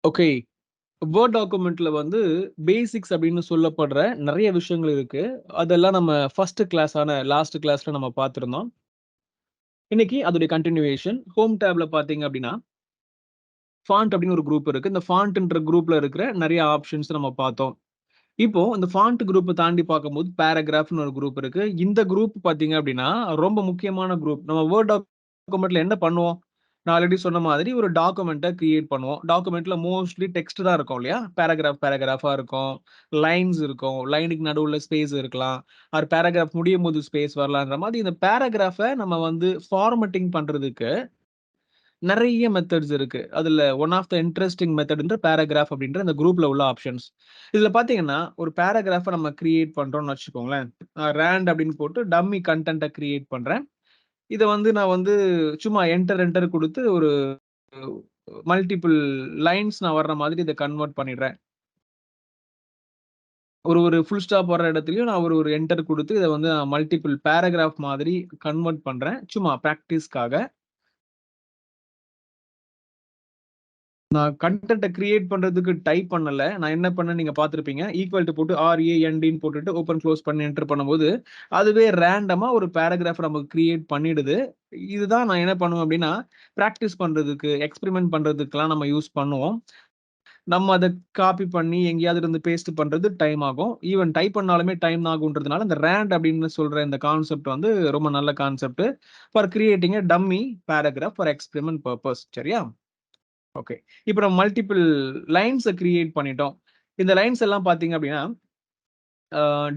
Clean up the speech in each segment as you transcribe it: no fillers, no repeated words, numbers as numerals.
Okay. Word டாக்குமெண்ட்ல வந்து basics அப்படின்னு சொல்லப்படுற நெறைய விஷயங்கள் இருக்கு. அதெல்லாம் நம்ம ஃபர்ஸ்ட் கிளாஸான லாஸ்ட் கிளாஸ்ல நம்ம பார்த்திருந்தோம். இன்னைக்கு அதோடைய கன்டினியூவேஷன். ஹோம் டேப்ல பார்த்தீங்க அப்படின்னா, ஃபாண்ட் அப்படின்னு ஒரு குரூப் இருக்கு. இந்த ஃபாண்ட்ன்ற குரூப்ல இருக்கிற நெறைய ஆப்ஷன்ஸ் நம்ம பார்த்தோம். இப்போ இந்த ஃபாண்ட் குரூப்ப தாண்டி பார்க்கும்போது பேராகிராஃப்னு ஒரு குரூப் இருக்கு. இந்த குரூப் பார்த்தீங்க அப்படின்னா, ரொம்ப முக்கியமான குரூப். நம்ம வேர்ட் டாக்குமெண்ட்ல என்ன பண்ணுவோம்? நான் ஆல்ரெடி சொன்ன மாதிரி ஒரு டாக்குமெண்ட்ட கிரியேட் பண்ணுவோம். டாக்குமெண்ட்ல மோஸ்ட்லி டெக்ஸ்ட் தான் இருக்கும் இல்லையா? பேராகிராஃபா இருக்கும். லைன்ஸ் இருக்கும். லைனுக்கு நடுவுல ஸ்பேஸ் இருக்கலாம். ஆர் பேராகிராஃப் முடியும்போது ஸ்பேஸ் வரலான்ற மாதிரி இந்த பேராகிராஃப நம்ம வந்து ஃபார்மேட்டிங் பண்றதுக்கு நெறைய மெத்தட்ஸ் இருக்கு. அதுல ஒன் ஆஃப் த இன்ட்ரஸ்டிங் மெத்தட்ன்ற பேராகிராஃப் அப்படின்ற இந்த குரூப்ல உள்ள ஆப்ஷன்ஸ். இதுல பார்த்தீங்கன்னா, ஒரு பேராகிராஃப நம்ம கிரியேட் பண்றோம்னு வச்சுக்கோங்களேன். ராண்ட் அப்படின்னு போட்டு டம்மி கன்டென்ட்ட கிரியேட் பண்றேன். இத வந்து நான் வந்து சும்மா என்டர் குடுத்து ஒரு மல்டிபிள் லைன்ஸ் நான் வர்ற மாதிரி இத கன்வெர்ட் பண்ணிடுறேன். ஒரு ஃபுல் ஸ்டாப் வர்ற இடத்துலயும் நான் ஒரு என்டர் குடுத்து இத வந்து நான் மல்டிபிள் பேராகிராஃப் மாதிரி கன்வெர்ட் பண்றேன். சும்மா பிராக்டிஸ்க்காக. நான் கன்டென்ட்ட கிரியேட் பண்றதுக்கு டைப் பண்ணல. நான் என்ன பண்ணேன்னு நீங்க பார்த்திருப்பீங்க. ஈக்குவல் டூ போட்டு RANDன்னு போட்டுட்டு ஓப்பன், குளோஸ் பண்ணி என்டர் பண்ணும்போது, அதுவே ரேண்டமா ஒரு பேராகிராஃப் நமக்கு கிரியேட் பண்ணிடுது. இதுதான் நான் என்ன பண்ணுவேன் அப்டின்னா, பிராக்டிஸ் பண்றதுக்கு, எக்ஸ்பெரிமென்ட் பண்றதுக்குலாம் நம்ம யூஸ் பண்ணுவோம். நம்ம அத காப்பி பண்ணி எங்கேயாவது இருந்து பேஸ்ட் பண்றது டைம் ஆகும். ஈவன் டைப் பண்ணாலுமே டைம் ஆகுன்றதுனால, இந்த ரேண்ட் அப்டின்னு சொல்ற இந்த கான்செப்ட் வந்து ரொம்ப நல்ல concept. For creating a dummy paragraph for experiment purpose. சரியா? ஓகே. இப்ப நம்ம மல்டிபிள் லைன்ஸ கிரியேட் பண்ணிட்டோம். இந்த லைன்ஸ் எல்லாம் பார்த்தீங்க அப்டின்னா,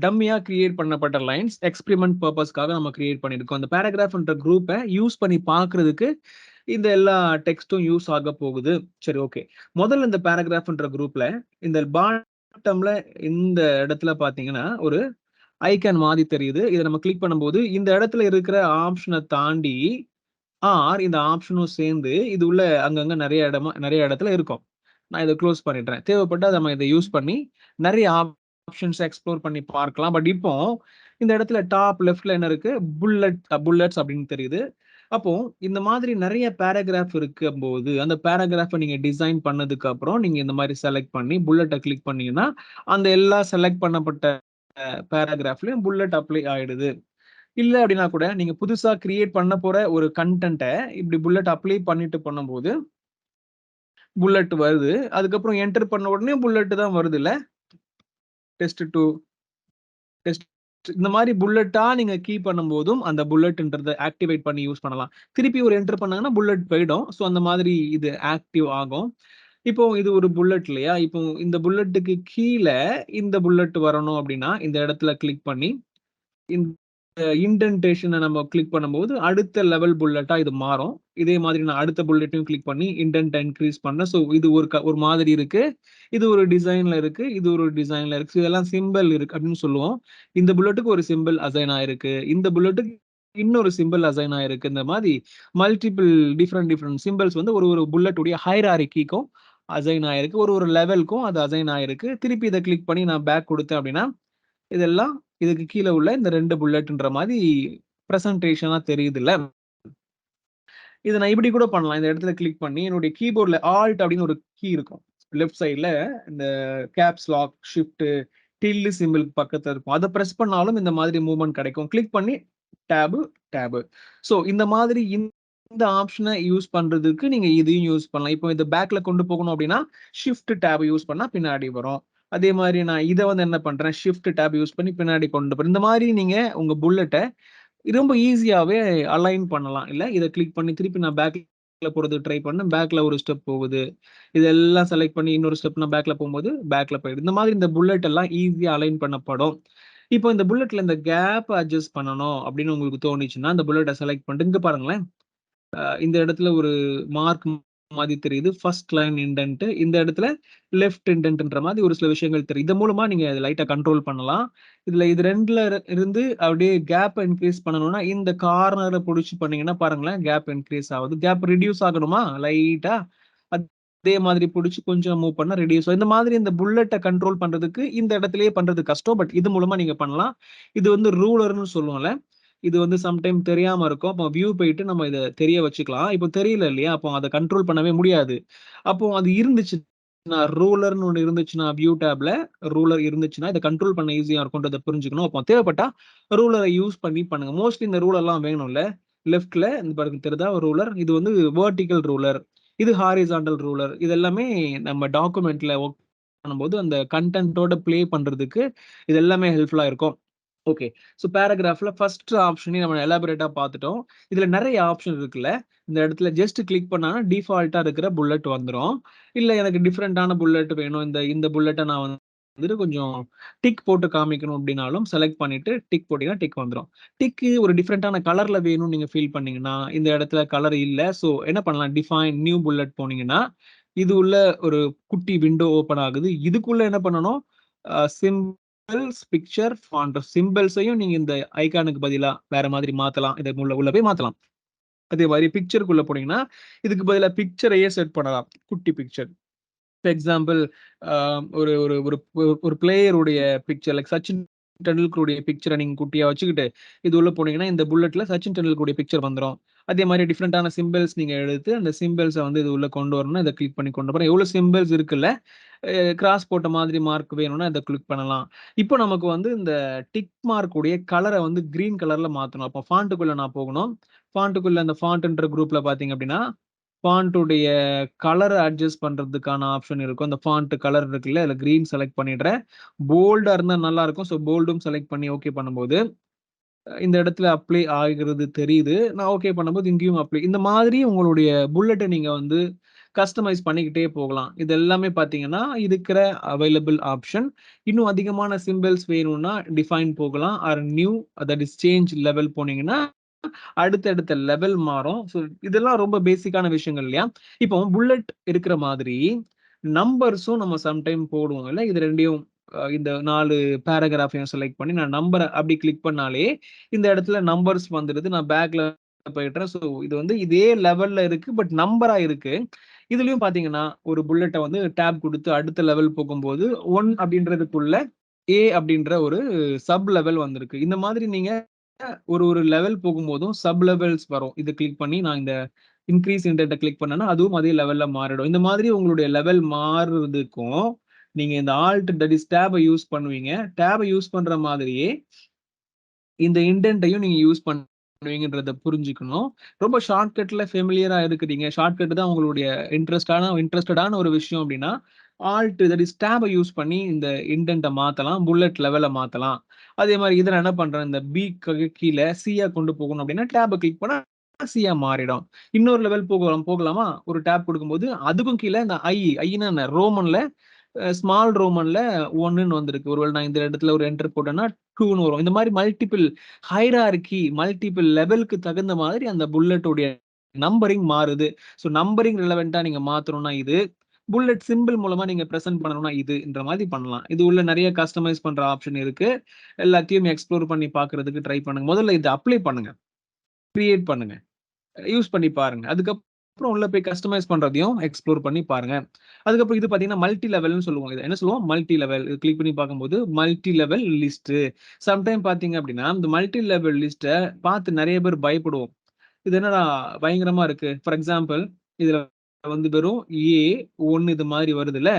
டம்மியா கிரியேட் பண்ணப்பட்ட லைன்ஸ் எக்ஸ்பெரிமென்ட் பர்ப்பஸ்க்காக நம்ம கிரியேட் பண்ணியிருக்கோம். அந்த பேராகிராஃப்ன்ற குரூப்ப யூஸ் பண்ணி பார்க்கிறதுக்கு இந்த எல்லா டெக்ஸ்ட்டும் யூஸ் ஆக போகுது. சரி, ஓகே. முதல்ல இந்த பேராகிராஃப்ன்ற குரூப்ல இந்த பாட்டம்ல இந்த இடத்துல பார்த்தீங்கன்னா, ஒரு ஐகான் மாரி தெரியுது. இத நம்ம கிளிக் பண்ணும்போது, இந்த இடத்துல இருக்கிற ஆப்ஷன தாண்டி இந்த ஆப்ஷனும் சேர்ந்து இது உள்ள அங்கங்க நெறைய இடத்துல இருக்கும். நான் இத குளோஸ் பண்ணிடுறேன். தேவைப்பட்டா நம்ம இத யூஸ் பண்ணி நெறைய ஆப்ஷன்ஸ் எக்ஸ்ப்ளோர் பண்ணி பார்க்கலாம். பட் இப்போ இந்த இடத்துல டாப் லெஃப்ட்ல என்ன இருக்கு? புல்லட்ஸ் அப்படின்னு தெரியுது. அப்போ இந்த மாதிரி நெறைய பேராகிராஃப் இருக்கும்போது, அந்த பேராகிராஃப்ப நீங்க டிசைன் பண்ணதுக்கு அப்புறம், நீங்க இந்த மாரி செலக்ட் பண்ணி புல்லட்ட கிளிக் பண்ணீங்கன்னா, அந்த எல்லா செலக்ட் பண்ணப்பட்ட பேராகிராஃப்லயும் புல்லட் அப்ளை ஆயிடுது. இல்ல அப்டின்னா கூட, நீங்க புதுசா கிரியேட் பண்ண போற ஒரு கன்டென்ட்ட இப்டி புல்லட் அப்ளை பண்ணிட்டு பண்ணும்போது, புல்லட் வருது. அதுக்கப்புறம் என்டர் பண்ண உடனே புல்லட் தான் வருதுல்ல. டெஸ்ட் 2 டெஸ்ட் இந்த மாரி புல்லட்டா நீங்க கீ பண்ணும்போதும், அந்த புல்லட்ன்றத ஆக்டிவேட் பண்ணி யூஸ் பண்ணலாம். திருப்பி ஒரு என்டர் பண்ணாங்கன்னா, புல்லட் போயிடும். ஸோ அந்த மாதிரி இது ஆக்டிவ் ஆகும். இப்போ இது ஒரு புல்லட் இல்லையா? இப்போ இந்த புல்லட்டுக்கு கீழ இந்த புல்லட் வரணும் அப்டின்னா, இந்த இடத்துல கிளிக் பண்ணி இந்த இண்டென்டேஷன நம்ம கிளிக் பண்ணும்போது, அடுத்த லெவல் புல்லட்டா இது மாறும். இதே மாதிரி நான் அடுத்த புல்லட்டையும் கிளிக் பண்ணி இண்டென்ட்ட இன்கிரீஸ் பண்ணேன். ஸோ இது ஒரு மாதிரி இருக்கு. இது ஒரு டிசைன்ல இருக்கு. இது ஒரு டிசைன்ல இருக்கு. ஸோ இதெல்லாம் சிம்பல் இருக்கு அப்படின்னு சொல்லுவோம். இந்த புல்லட்டுக்கு ஒரு சிம்பல் அசைன் ஆயிருக்கு. இந்த புல்லட்டுக்கு இன்னொரு சிம்பல் அசைன் ஆயிருக்கு. இந்த மாதிரி மல்டிபிள் டிஃபரெண்ட் சிம்பல்ஸ் வந்து ஒரு ஒரு புல்லட்டுடைய ஹைரார்க்கிக்கும் அசைன் ஆயிருக்கு. ஒரு லெவலுக்கும் அது அசைன் ஆயிருக்கு. திருப்பி இத கிளிக் பண்ணி நான் பேக் குடுத்தேன் அப்படின்னா, இதெல்லாம் இதுக்கு கீழ உள்ள இந்த 2 புல்லட்ன்ற மாரி பிரசன்டேஷனா தெரியுதுல்ல. இத நான் இப்படி கூட பண்ணலாம். இந்த இடத்துல கிளிக் பண்ணி என்னுடைய கீபோர்ட்ல ஆல்ட் அப்படின்னு ஒரு கீ இருக்கும். லெஃப்ட் சைட்ல இந்த கேப்ஸ் லாக், ஷிஃப்ட், சிம்பிள்க்கு பக்கத்துல இருக்கும். அத பிரஸ் பண்ணாலும் இந்த மாதிரி மூவ்மெண்ட் கிடைக்கும். கிளிக் பண்ணி டேபு, டேபு. ஸோ இந்த மாதிரி இந்த ஆப்ஷன யூஸ் பண்றதுக்கு நீங்க இதையும் யூஸ் பண்ணலாம். இப்போ இத பேக்ல கொண்டு போகணும் அப்படின்னா, ஷிஃப்ட் டேப் யூஸ் பண்ணா பின்னாடி வரும். அதே மாரி நான் இத வந்து என்ன பண்றேன், ஷிஃப்ட் டேப் யூஸ் பண்ணி பின்னாடி கொண்டு போறேன். இந்த மாரி நீங்க உங்க புல்லட்ட ரொம்ப ஈஸியாவே அலைன் பண்ணலாம். இல்ல இத கிளிக் பண்ணி திருப்பி நான் பேக்ல போறதுக்கு ட்ரை பண்ணேன். பேக்ல ஒரு ஸ்டெப் போகுது. இதெல்லாம் செலக்ட் பண்ணி இன்னொரு ஸ்டெப் நான் பேக்ல போம்போது, பேக்ல போயிடுது. இந்த மாதிரி இந்த புல்லட் எல்லாம் ஈஸியா அலைன் பண்ணப்படும். இப்போ இந்த புல்லட்ல இந்த கேப் அட்ஜஸ்ட் பண்ணணும் அப்படின்னு உங்களுக்கு தோணுச்சுன்னா, இந்த புல்லட்ட செலக்ட் பண்ணிட்டு இங்க பாருங்களேன். இந்த இடத்துல ஒரு மார்க் மாதிரி தெரியுது. First line indent. இந்த இடத்துல லெஃப்ட் இண்டென்ட்ன்ற மாதிரி ஒரு சில விஷயங்கள் தெரியும். இது மூலமா நீங்க லைட்டா கண்ட்ரோல் பண்ணலாம். இது 2ல இருந்து அப்படியே கேப்ப இன்கிரீஸ் பண்ணணும்னா, இந்த கார்னர புடிச்சு பண்ணீங்கன்னா பாருங்களேன், கேப் இன்கிரீஸ் ஆகுது. கேப் ரெடியூஸ் ஆகணுமா லைட்டா, அதே மாதிரி புடிச்சு கொஞ்சம் மூவ் பண்ணா ரெடியூஸ் ஆகும். இந்த மாதிரி இந்த புல்லட்ட கண்ட்ரோல் பண்றதுக்கு இந்த இடத்திலேயே பண்றது கஷ்டம். பட் இது மூலமா நீங்க பண்ணலாம். இது வந்து ரூலர்ன்னு சொல்லுவோம்ல. இது வந்து சம்டைம் தெரியாம இருக்கும். அப்போ வியூ போயிட்டு நம்ம இத தெரிய வச்சுக்கலாம். இப்போ தெரியல இல்லையா? அப்போ அத கண்ட்ரோல் பண்ணவே முடியாது. அப்போ அது இருந்துச்சு ரூலர்னு ஒண்ணு இருந்துச்சுன்னா வியூ டேப்ல ரூலர் இருந்துச்சுன்னா இதை கண்ட்ரோல் பண்ண ஈஸியா இருக்கும்ன்றத புரிஞ்சுக்கணும். அப்போ தேவைப்பட்டா ரூலரை யூஸ் பண்ணி பண்ணுங்க. மோஸ்ட்லி இந்த ரூலர்லாம் வேணும்ல. லெஃப்ட்ல இந்த பாருங்க தெரியுதா ஒரு ரூலர். இது வந்து வெர்டிகல் ரூலர். இது ஹாரிசான்டல் ரூலர். இது எல்லாமே நம்ம டாக்குமெண்ட்ல ஒர்க் பண்ணும்போது அந்த கண்டென்ட்டோட ப்ளே பண்றதுக்கு இது எல்லாமே ஹெல்ப்ஃபுல்லா இருக்கும். ஓகே. ஸோ பேராகிராஃப்ல ஃபர்ஸ்ட் ஆப்ஷனையும் நம்ம எலாபரேட்டா பார்த்துட்டோம். இதுல நெறைய ஆப்ஷன் இருக்குல்ல. இந்த இடத்துல ஜஸ்ட் கிளிக் பண்ணா டிஃபால்ட்டா இருக்கிற புல்லட் வந்துரும். இல்ல எனக்கு டிஃபரண்டான புல்லட் வேணும். இந்த இந்த புல்லட்ட நான் வந்துட்டு கொஞ்சம் டிக் போட்டு காமிக்கணும் அப்படின்னாலும் செலக்ட் பண்ணிட்டு டிக் போட்டீங்கன்னா டிக் வந்துரும். டிக்கு ஒரு டிஃபரண்டான கலர்ல வேணும்னு நீங்க ஃபீல் பண்ணீங்கன்னா, இந்த இடத்துல கலர் இல்ல. ஸோ என்ன பண்ணலாம்? டிஃபைன் நியூ புல்லட் போனீங்கன்னா, இது உள்ள ஒரு குட்டி விண்டோ ஓப்பன் ஆகுது. இதுக்குள்ள என்ன பண்ணணும்? சிம்பிள்ஸ், பிக்சர், ஃபாண்ட் சிம்பிள்ஸையும் நீங்க இந்த ஐகானுக்கு பதிலா வேற மாதிரி மாத்தலாம். இத உள்ள போய் மாத்தலாம். அதே மாரி பிக்சருக்குள்ள போனீங்கன்னா, இதுக்கு பதிலா பிக்சரையே செட் பண்ணலாம். குட்டி பிக்சர். ஃபார் எக்ஸாம்பிள் அ ஒரு ஒரு ஒரு ஒரு பிளேயருடைய பிக்சர் லைக் சச்சின் டெண்டுல்கருடைய பிக்சர நீங்க குட்டியா வச்சுக்கிட்டு, இது உள்ள போனீங்கன்னா, இந்த புல்லட்ல சச்சின் டெண்டுல்கருடைய பிக்சர் வந்துரும். அதே மாரி டிஃபரண்டான சிம்பல்ஸ் நீங்க எடுத்து, அந்த சிம்பல்ஸ வந்து இது உள்ள கொண்டு வரணும்னா, இத கிளிக் பண்ணி கொண்டு போறேன். எவ்வளோ சிம்பல்ஸ் இருக்குல்ல, கிராஸ் போட்ட மாதிரி மார்க் வேணும்னா, இத கிளிக் பண்ணலாம். இப்போ நமக்கு வந்து இந்த டிக் மார்க் உடைய கலர வந்து கிரீன் கலர்ல மாத்தணும். அப்போ ஃபாண்ட்க்குள்ள நான் போகணும். ஃபாண்ட்க்குள்ள அந்த ஃபாண்ட்ன்ற குரூப்ல பார்த்தீங்க அப்படின்னா, ஃபாண்ட் உடைய கலர அட்ஜஸ்ட் பண்றதுக்கான ஆப்ஷன் இருக்கும். அந்த ஃபாண்ட் கலர் இருக்குல்ல, அதுல கிரீன் செலக்ட் பண்ணிடுறேன். போல்டா இருந்தா நல்லா இருக்கும். ஸோ போல்டும் செலக்ட் பண்ணி ஓகே பண்ணும்போது, இந்த இடத்துல அப்ளை ஆகிறது தெரியுது. நான் ஓகே பண்ணும்போது இங்கேயும் அப்ளை. இந்த மாதிரி உங்களுடைய புல்லட்ட நீங்க வந்து கஸ்டமைஸ் பண்ணிக்கிட்டே போகலாம். இது எல்லாமே பார்த்தீங்கன்னா, இருக்கிற அவைலபிள் ஆப்ஷன். இன்னும் அதிகமான சிம்பல்ஸ் வேணும்னா டிஃபைன் போகலாம். Or new that is change level போனீங்கன்னா, அடுத்தடுத்த லெவல் மாறும். ஸோ இதெல்லாம் ரொம்ப பேசிக்கான விஷயங்கள் இல்லையா? இப்போ புல்லட் இருக்கிற மாதிரி நம்பர்ஸும் நம்ம சம்டைம் போடுவோம் இல்ல? இது 2யும் இந்த 4 பேராகிராஃபையும் செலக்ட் பண்ணி நான் நம்பர அப்படி கிளிக் பண்ணாலே, இந்த இடத்துல நம்பர்ஸ் வந்துடுது. நான் பேக்ல போயிடுறேன். ஸோ இது வந்து இதே லெவல்ல இருக்கு. பட் நம்பரா இருக்கு. இதுலயும் பார்த்தீங்கன்னா, ஒரு புல்லட்ட வந்து டேப் குடுத்து அடுத்த லெவல் போகும்போது 1 அப்படின்றதுக்குள்ள ஏ அப்படின்ற ஒரு சப் லெவல் வந்திருக்கு. இந்த மாதிரி நீங்க ஒரு ஒரு லெவல் போகும்போதும் சப் லெவல்ஸ் வரும். இத கிளிக் பண்ணி நான் இந்த இன்கிரீஸ் இன்டென்ட்ட கிளிக் பண்ணேன்னா, அதுவும் அதே லெவல்ல மாறிடும். இந்த மாதிரி உங்களுடைய லெவல் மாறுறதுக்கும், நீங்க இந்த ஆல்ட் தட் இஸ் டேப யூஸ் பண்ணுவீங்க. டேப யூஸ் பண்ற மாதிரியே இந்த இண்டென்ட்டையும் நீங்க யூஸ் பண்ணுவீங்கன்றத புரிஞ்சுக்கணும். ரொம்ப ஷார்ட்கட்ல ஃபெமிலியரா இருக்கிறீங்க. ஷார்ட்கட் தான் உங்களுடைய இன்ட்ரஸ்டடான ஒரு விஷயம் அப்டின்னா, ஆல்ட் தட் இஸ் டேப யூஸ் பண்ணி இந்த இண்டென்ட்ட மாத்தலாம். புல்லட் லெவல மாத்தலாம். அதே மாரி இத நான் என்ன பண்றேன், இந்த பிக்கு கீழ சியா கொண்டு போகணும் அப்டின்னா, டேப கிளிக் பண்ணா சியா மாறிடும். இன்னொரு லெவல் போகலாமா? ஒரு டேப் குடுக்கும்போது, அதுக்கும் கீழ இந்த ஐன்னா என்ன? ரோமன்ல ஸ்மால் ரோமன்ல 1ன்னு வந்திருக்கு. ஒருவேள நான் இந்த இடத்துல ஒரு என்டர் போட்டேன்னா 2ன்னு வரும். இந்த மாரி மல்டிபிள் ஹைரார்கி, மல்டிபிள் லெவல்க்கு தகுந்த மாதிரி அந்த புல்லட் உடைய நம்பரிங் மாறுது. ஸோ நம்பரிங் ரிலவென்ட்டா நீங்க மாத்தணும்னா இது. புல்லட் சிம்பிள் மூலமா நீங்க பிரசன்ட் பண்ணணும்னா இதுன்ற மாதிரி பண்ணலாம். இது உள்ள நெறைய கஸ்டமைஸ் பண்ற ஆப்ஷன் இருக்கு. எல்லாத்தையும் எக்ஸ்ப்ளோர் பண்ணி பார்க்கறதுக்கு ட்ரை பண்ணுங்க. முதல்ல இத அப்ளை பண்ணுங்க. கிரியேட் பண்ணுங்க. யூஸ் பண்ணி பாருங்க. அதுக்கப்புறம் உள்ள போய் கஸ்டமைஸ் பண்றதையும் எக்ஸ்ப்ளோர் பண்ணி பாருங்க. அதுக்கப்புறம் இது பார்த்தீங்கன்னா, மல்டி லெவல்ன்னு சொல்லுவோம். இத என்ன சொல்லுவோம்? Multi level. இது கிளிக் பண்ணி பார்க்கும்போது, மல்டி லெவல் லிஸ்ட். சம்டைம் பார்த்தீங்க அப்படின்னா, இந்த மல்டி லெவல் லிஸ்ட்ட பார்த்து நெறைய பேர் பயப்படுவோம். இது என்னடா பயங்கரமா இருக்கு. ஃபார் எக்ஸாம்பிள் இதுல வந்து வெறும் A1 இது மாதிரி வருதுல்ல.